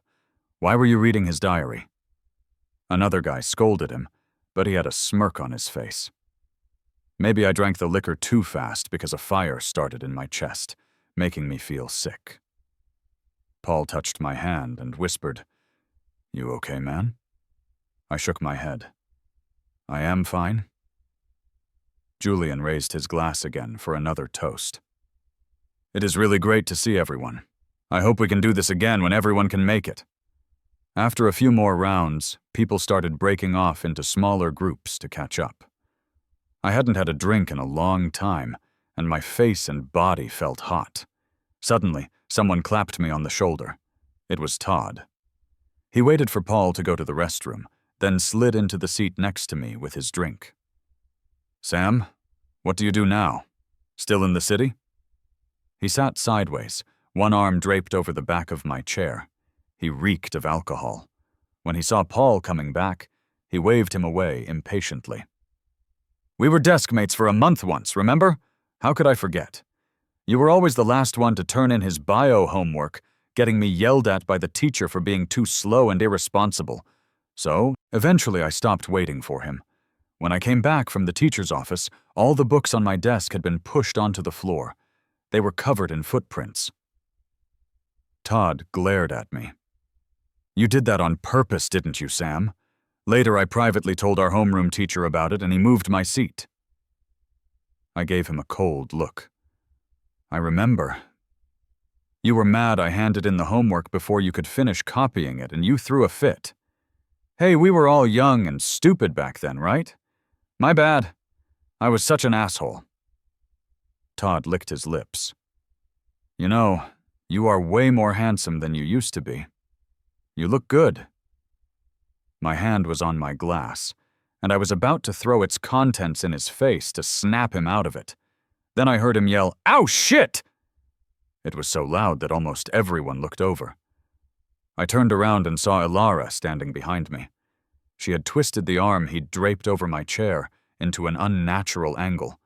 Why were you reading his diary? Another guy scolded him, but he had a smirk on his face. Maybe I drank the liquor too fast because a fire started in my chest, making me feel sick. Paul touched my hand and whispered, "You okay, man?" I shook my head. "I am fine." Julian raised his glass again for another toast. "It is really great to see everyone. I hope we can do this again when everyone can make it." After a few more rounds, people started breaking off into smaller groups to catch up. I hadn't had a drink in a long time, and my face and body felt hot. Suddenly, someone clapped me on the shoulder. It was Todd. He waited for Paul to go to the restroom, then slid into the seat next to me with his drink. "Sam, what do you do now? Still in the city?" He sat sideways, one arm draped over the back of my chair. He reeked of alcohol. When he saw Paul coming back, he waved him away impatiently. "We were desk mates for a month once, remember? How could I forget? You were always the last one to turn in his bio homework, getting me yelled at by the teacher for being too slow and irresponsible. So, eventually I stopped waiting for him. When I came back from the teacher's office, all the books on my desk had been pushed onto the floor. They were covered in footprints." Todd glared at me. "You did that on purpose, didn't you, Sam? Later I privately told our homeroom teacher about it and he moved my seat." I gave him a cold look. "I remember. You were mad I handed in the homework before you could finish copying it and you threw a fit. Hey, we were all young and stupid back then, right? My bad. I was such an asshole." Todd licked his lips. "You know, you are way more handsome than you used to be. You look good." My hand was on my glass, and I was about to throw its contents in his face to snap him out of it. Then I heard him yell, "Ow, shit!" It was so loud that almost everyone looked over. I turned around and saw Elara standing behind me. She had twisted the arm he'd draped over my chair into an unnatural angle,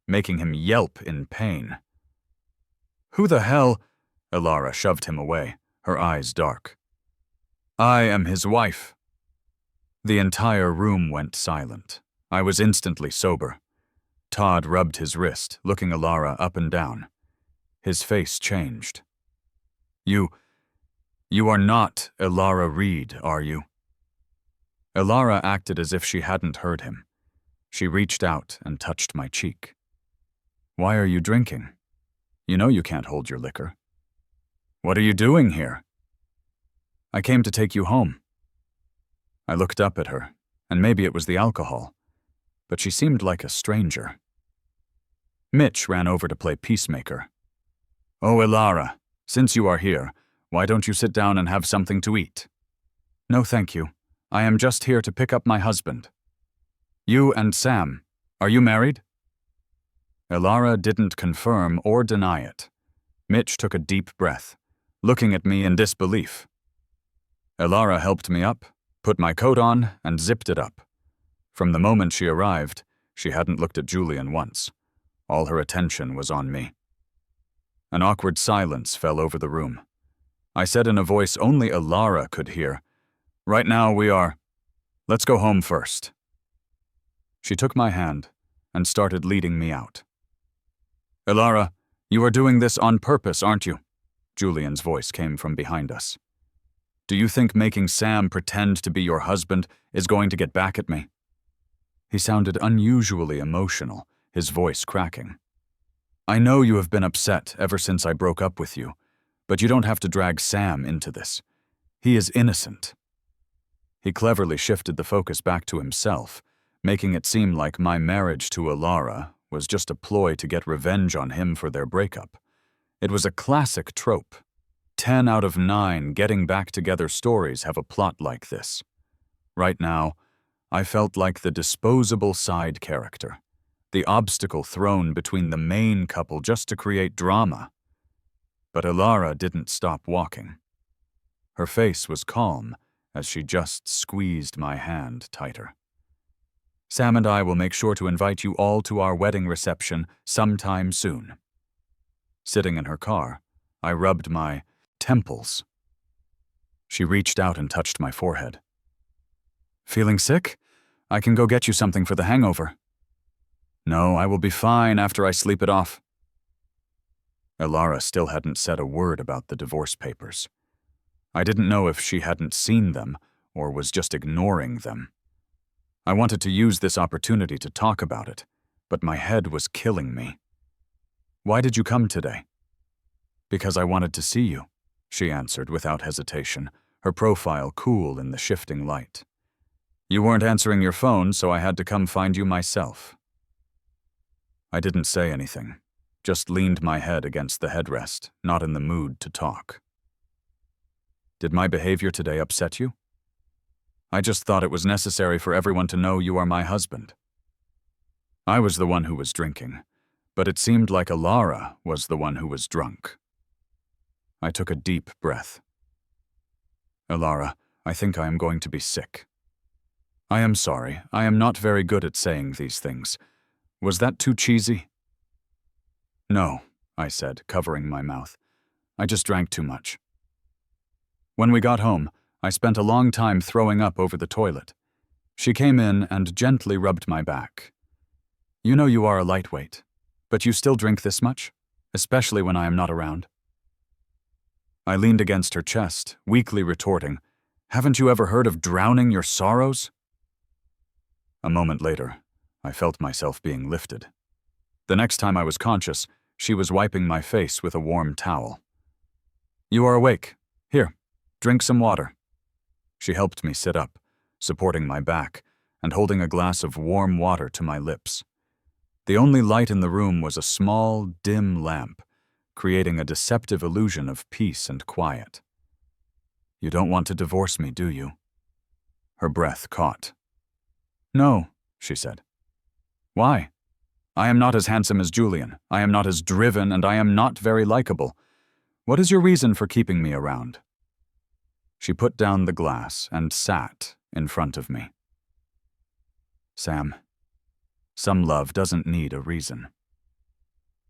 making him yelp in pain. "Who the hell?" Elara shoved him away, her eyes dark. "I am his wife." The entire room went silent. I was instantly sober. Todd rubbed his wrist, looking Elara up and down. His face changed. You are not Elara Reed, are you?" Elara acted as if she hadn't heard him. She reached out and touched my cheek. "Why are you drinking? You know you can't hold your liquor." "What are you doing here?" "I came to take you home." I looked up at her, and maybe it was the alcohol, but she seemed like a stranger. Mitch ran over to play peacemaker. "Oh, Elara, since you are here, why don't you sit down and have something to eat?" "No, thank you. I am just here to pick up my husband." "You and Sam, are you married?" Elara didn't confirm or deny it, Mitch took a deep breath, looking at me in disbelief. Elara helped me up, put my coat on, and zipped it up. From the moment she arrived, she hadn't looked at Julian once. All her attention was on me. An awkward silence fell over the room. I said in a voice only Elara could hear, "Right now we are. Let's go home first." She took my hand and started leading me out. "Elara, you are doing this on purpose, aren't you?" Julian's voice came from behind us. "Do you think making Sam pretend to be your husband is going to get back at me?" He sounded unusually emotional, his voice cracking. "I know you have been upset ever since I broke up with you, but you don't have to drag Sam into this. He is innocent." He cleverly shifted the focus back to himself, making it seem like my marriage to Elara was just a ploy to get revenge on him for their breakup. It was a classic trope. 10 out of 9 getting back together stories have a plot like this. Right now, I felt like the disposable side character, the obstacle thrown between the main couple just to create drama. But Elara didn't stop walking. Her face was calm as she just squeezed my hand tighter. "Sam and I will make sure to invite you all to our wedding reception sometime soon." Sitting in her car, I rubbed my temples. She reached out and touched my forehead. "Feeling sick? I can go get you something for the hangover." "No, I will be fine after I sleep it off." Elara still hadn't said a word about the divorce papers. I didn't know if she hadn't seen them or was just ignoring them. I wanted to use this opportunity to talk about it, but my head was killing me. "Why did you come today?" "Because I wanted to see you," she answered without hesitation, her profile cool in the shifting light. "You weren't answering your phone, so I had to come find you myself." I didn't say anything, just leaned my head against the headrest, not in the mood to talk. "Did my behavior today upset you?" "I just thought it was necessary for everyone to know you are my husband." I was the one who was drinking, but it seemed like Elara was the one who was drunk. I took a deep breath. "Elara, I think I am going to be sick." "I am sorry. I am not very good at saying these things. Was that too cheesy?" "No," I said, covering my mouth. "I just drank too much." When we got home, I spent a long time throwing up over the toilet. She came in and gently rubbed my back. "You know you are a lightweight, but you still drink this much, especially when I am not around." I leaned against her chest, weakly retorting, "Haven't you ever heard of drowning your sorrows?" A moment later, I felt myself being lifted. The next time I was conscious, she was wiping my face with a warm towel. "You are awake. Here, drink some water." She helped me sit up, supporting my back and holding a glass of warm water to my lips. The only light in the room was a small, dim lamp, creating a deceptive illusion of peace and quiet. "You don't want to divorce me, do you?" Her breath caught. "No," she said. "Why? I am not as handsome as Julian, I am not as driven, and I am not very likable. What is your reason for keeping me around?" She put down the glass and sat in front of me. "Sam, some love doesn't need a reason."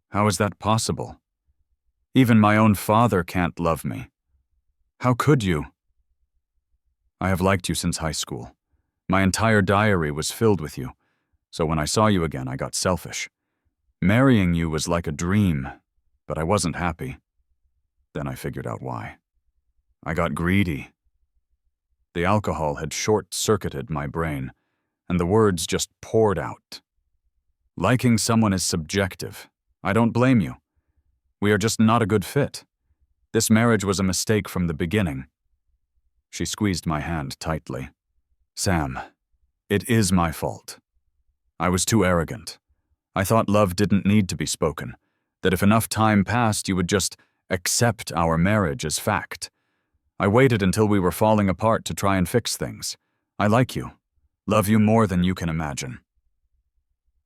"How is that possible? Even my own father can't love me. How could you?" "I have liked you since high school. My entire diary was filled with you, so when I saw you again, I got selfish. Marrying you was like a dream, but I wasn't happy. Then I figured out why. I got greedy." The alcohol had short-circuited my brain, and the words just poured out. "Liking someone is subjective. I don't blame you. We are just not a good fit. This marriage was a mistake from the beginning." She squeezed my hand tightly. "Sam, it is my fault. I was too arrogant. I thought love didn't need to be spoken, that if enough time passed, you would just accept our marriage as fact. I waited until we were falling apart to try and fix things. I like you. Love you more than you can imagine."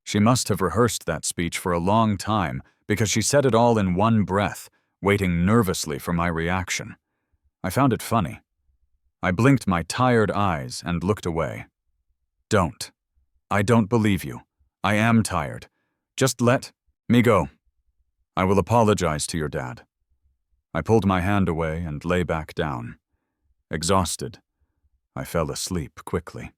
She must have rehearsed that speech for a long time because she said it all in one breath, waiting nervously for my reaction. I found it funny. I blinked my tired eyes and looked away. Don't. I don't believe you. I am tired. Just let me go. I will apologize to your dad. I pulled my hand away and lay back down. Exhausted, I fell asleep quickly.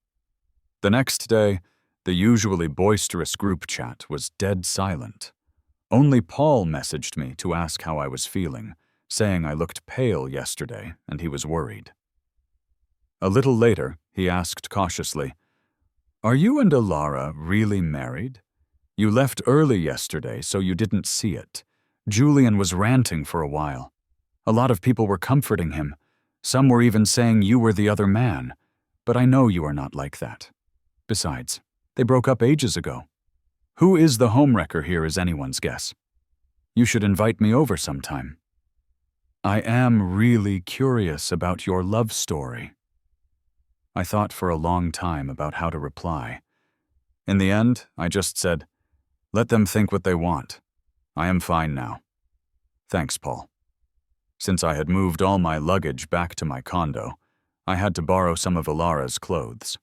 The next day, the usually boisterous group chat was dead silent. Only Paul messaged me to ask how I was feeling, saying I looked pale yesterday and he was worried. A little later, he asked cautiously, "Are you and Alara really married? You left early yesterday, so you didn't see it. Julian was ranting for a while. A lot of people were comforting him. Some were even saying you were the other man. But I know you are not like that. Besides, they broke up ages ago. Who is the homewrecker here is anyone's guess. You should invite me over sometime. I am really curious about your love story." I thought for a long time about how to reply. In the end, I just said, "Let them think what they want. I am fine now. Thanks, Paul." Since I had moved all my luggage back to my condo, I had to borrow some of Alara's clothes.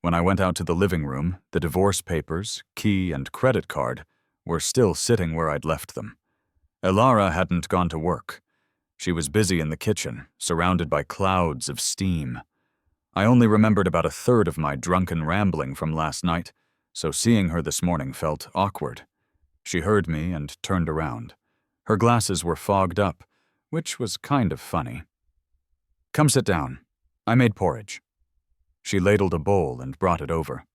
When I went out to the living room, the divorce papers, key, and credit card were still sitting where I'd left them. Alara hadn't gone to work. She was busy in the kitchen, surrounded by clouds of steam. I only remembered about a third of my drunken rambling from last night, so seeing her this morning felt awkward. She heard me and turned around. Her glasses were fogged up, which was kind of funny. "Come sit down. I made porridge." She ladled a bowl and brought it over.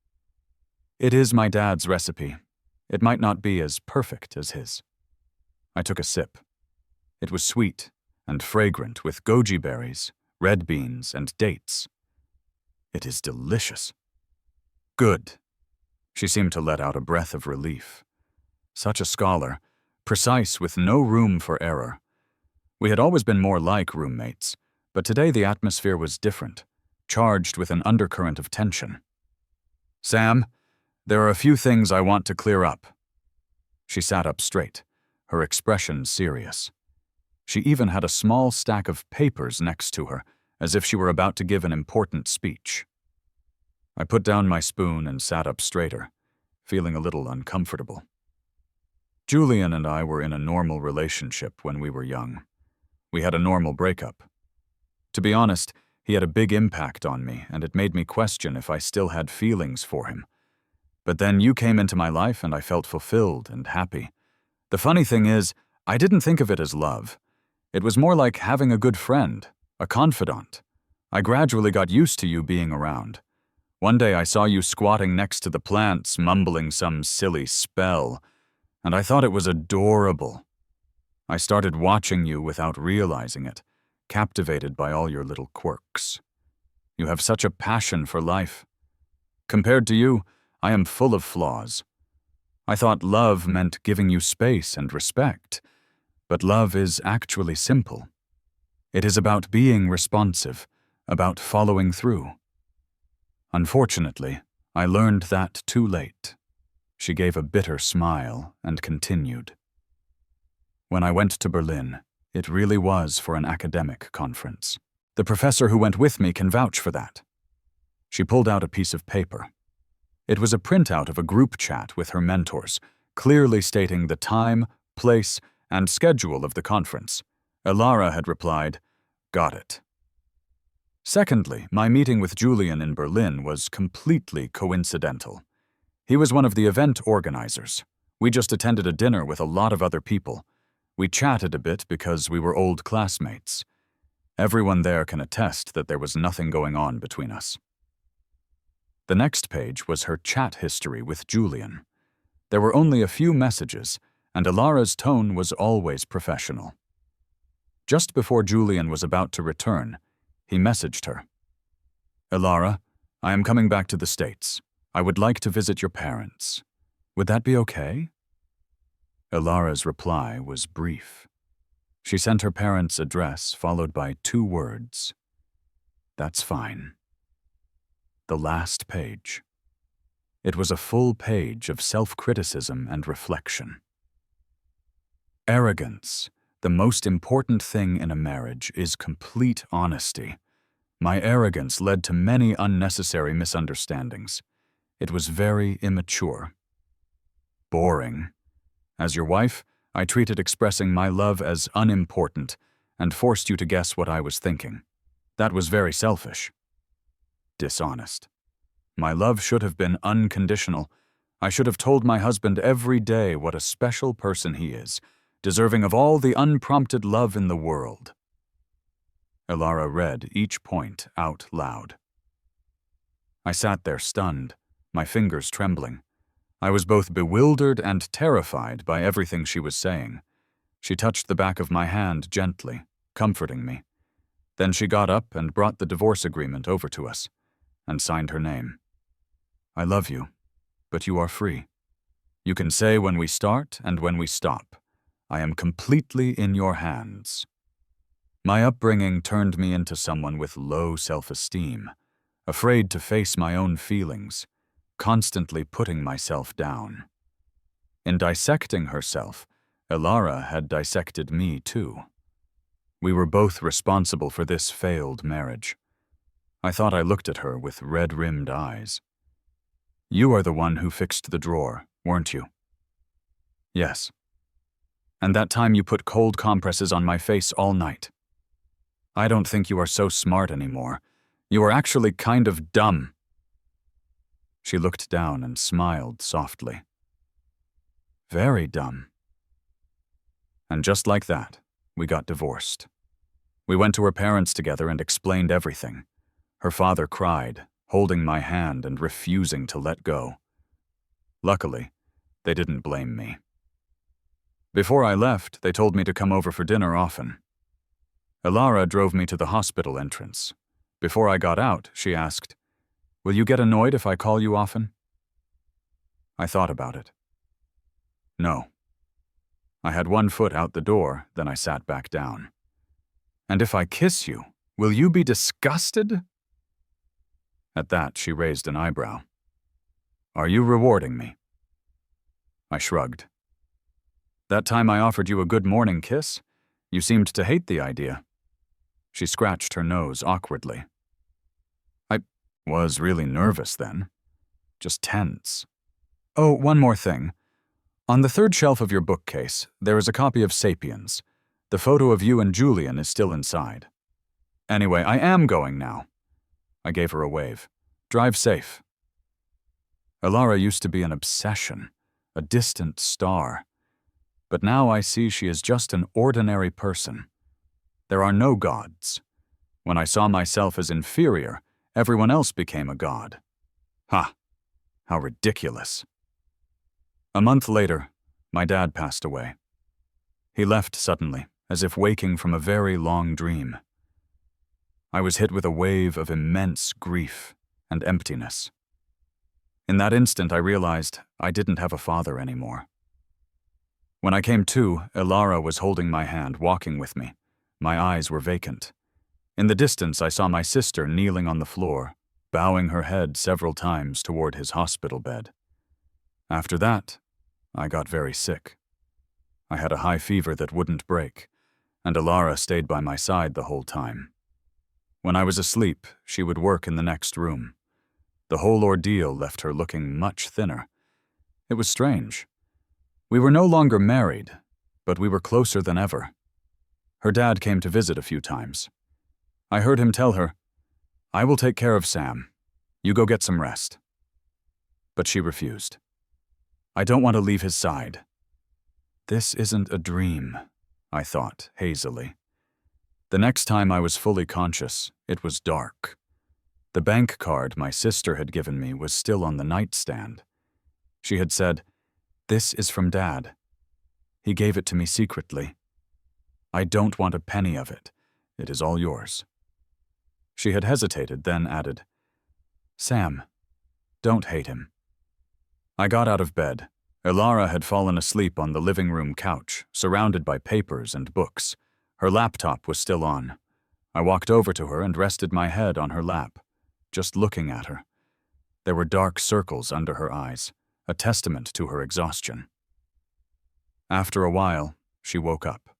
"It is my dad's recipe. It might not be as perfect as his." I took a sip. It was sweet and fragrant with goji berries, red beans, and dates. "It is delicious." "Good." She seemed to let out a breath of relief. Such a scholar, precise with no room for error. We had always been more like roommates, but today the atmosphere was different, charged with an undercurrent of tension. "Sam, there are a few things I want to clear up." She sat up straight, her expression serious. She even had a small stack of papers next to her, as if she were about to give an important speech. I put down my spoon and sat up straighter, feeling a little uncomfortable. Julian and I were in a normal relationship when we were young. We had a normal breakup. To be honest, he had a big impact on me, and it made me question if I still had feelings for him. But then you came into my life and I felt fulfilled and happy. The funny thing is, I didn't think of it as love. It was more like having a good friend, a confidant. I gradually got used to you being around. One day I saw you squatting next to the plants, mumbling some silly spell, and I thought it was adorable. I started watching you without realizing it, captivated by all your little quirks. You have such a passion for life. Compared to you, I am full of flaws. I thought love meant giving you space and respect, but love is actually simple. It is about being responsive, about following through. Unfortunately, I learned that too late. She gave a bitter smile and continued. When I went to Berlin, it really was for an academic conference. The professor who went with me can vouch for that. She pulled out a piece of paper. It was a printout of a group chat with her mentors, clearly stating the time, place, and schedule of the conference. Alara had replied, "Got it." Secondly, my meeting with Julian in Berlin was completely coincidental. He was one of the event organizers. We just attended a dinner with a lot of other people. We chatted a bit because we were old classmates. Everyone there can attest that there was nothing going on between us. The next page was her chat history with Julian. There were only a few messages, and Alara's tone was always professional. Just before Julian was about to return, he messaged her. "Alara, I am coming back to the States. I would like to visit your parents. Would that be okay?" Alara's reply was brief. She sent her parents' address followed by 2 words. "That's fine." The last page. It was a full page of self-criticism and reflection. Arrogance, The most important thing in a marriage is complete honesty. My arrogance led to many unnecessary misunderstandings. It was very immature. Boring. As your wife, I treated expressing my love as unimportant and forced you to guess what I was thinking. That was very selfish. Dishonest. My love should have been unconditional. I should have told my husband every day what a special person he is, deserving of all the unprompted love in the world. Elara read each point out loud. I sat there stunned, my fingers trembling. I was both bewildered and terrified by everything she was saying. She touched the back of my hand gently, comforting me. Then she got up and brought the divorce agreement over to us, and signed her name. I love you, but you are free. You can say when we start and when we stop. I am completely in your hands. My upbringing turned me into someone with low self-esteem, afraid to face my own feelings, constantly putting myself down. In dissecting herself, Elara had dissected me too. We were both responsible for this failed marriage. I thought I looked at her with red-rimmed eyes. You are the one who fixed the drawer, weren't you? Yes. And that time you put cold compresses on my face all night. I don't think you are so smart anymore. You are actually kind of dumb. She looked down and smiled softly. Very dumb. And just like that, we got divorced. We went to her parents together and explained everything. Her father cried, holding my hand and refusing to let go. Luckily, they didn't blame me. Before I left, they told me to come over for dinner often. Elara drove me to the hospital entrance. Before I got out, she asked, "Will you get annoyed if I call you often?" I thought about it. No. I had one foot out the door, then I sat back down. And if I kiss you, will you be disgusted? At that, she raised an eyebrow. Are you rewarding me? I shrugged. That time I offered you a good morning kiss, you seemed to hate the idea. She scratched her nose awkwardly. I was really nervous then. Just tense. Oh, one more thing. On the third shelf of your bookcase, there is a copy of Sapiens. The photo of you and Julian is still inside. Anyway, I am going now. I gave her a wave. Drive safe. Elara used to be an obsession, a distant star. But now I see she is just an ordinary person. There are no gods. When I saw myself as inferior, everyone else became a god. Ha! How ridiculous. A month later, my dad passed away. He left suddenly, as if waking from a very long dream. I was hit with a wave of immense grief and emptiness. In that instant, I realized I didn't have a father anymore. When I came to, Elara was holding my hand, walking with me. My eyes were vacant. In the distance, I saw my sister kneeling on the floor, bowing her head several times toward his hospital bed. After that, I got very sick. I had a high fever that wouldn't break, and Elara stayed by my side the whole time. When I was asleep, she would work in the next room. The whole ordeal left her looking much thinner. It was strange. We were no longer married, but we were closer than ever. Her dad came to visit a few times. I heard him tell her, "I will take care of Sam. You go get some rest." But she refused. I don't want to leave his side. This isn't a dream, I thought hazily. The next time I was fully conscious, it was dark. The bank card my sister had given me was still on the nightstand. She had said, "This is from Dad. He gave it to me secretly. I don't want a penny of it. It is all yours." She had hesitated, then added, "Sam, don't hate him." I got out of bed. Elara had fallen asleep on the living room couch, surrounded by papers and books. Her laptop was still on. I walked over to her and rested my head on her lap, just looking at her. There were dark circles under her eyes, a testament to her exhaustion. After a while, she woke up.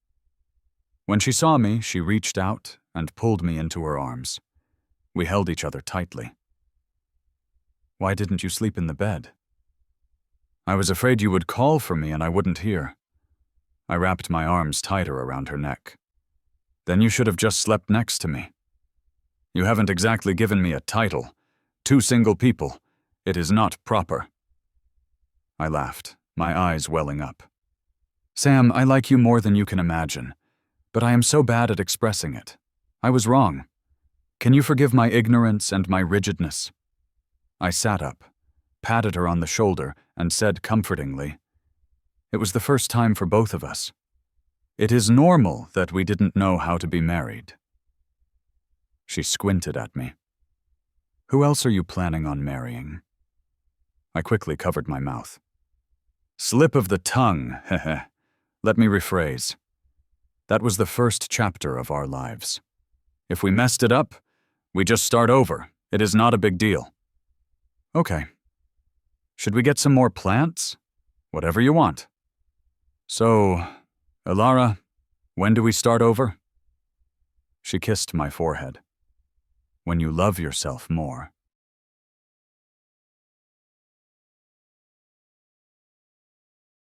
When she saw me, she reached out and pulled me into her arms. We held each other tightly. Why didn't you sleep in the bed? I was afraid you would call for me and I wouldn't hear. I wrapped my arms tighter around her neck. Then you should have just slept next to me. You haven't exactly given me a title. 2 single people. It is not proper. I laughed, my eyes welling up. Sam, I like you more than you can imagine, but I am so bad at expressing it. I was wrong. Can you forgive my ignorance and my rigidness? I sat up, patted her on the shoulder, and said comfortingly, it was the first time for both of us. It is normal that we didn't know how to be married. She squinted at me. Who else are you planning on marrying? I quickly covered my mouth. Slip of the tongue, heh. Let me rephrase. That was the first chapter of our lives. If we messed it up, we just start over. It is not a big deal. Okay. Should we get some more plants? Whatever you want. So, Elara, when do we start over? She kissed my forehead. When you love yourself more.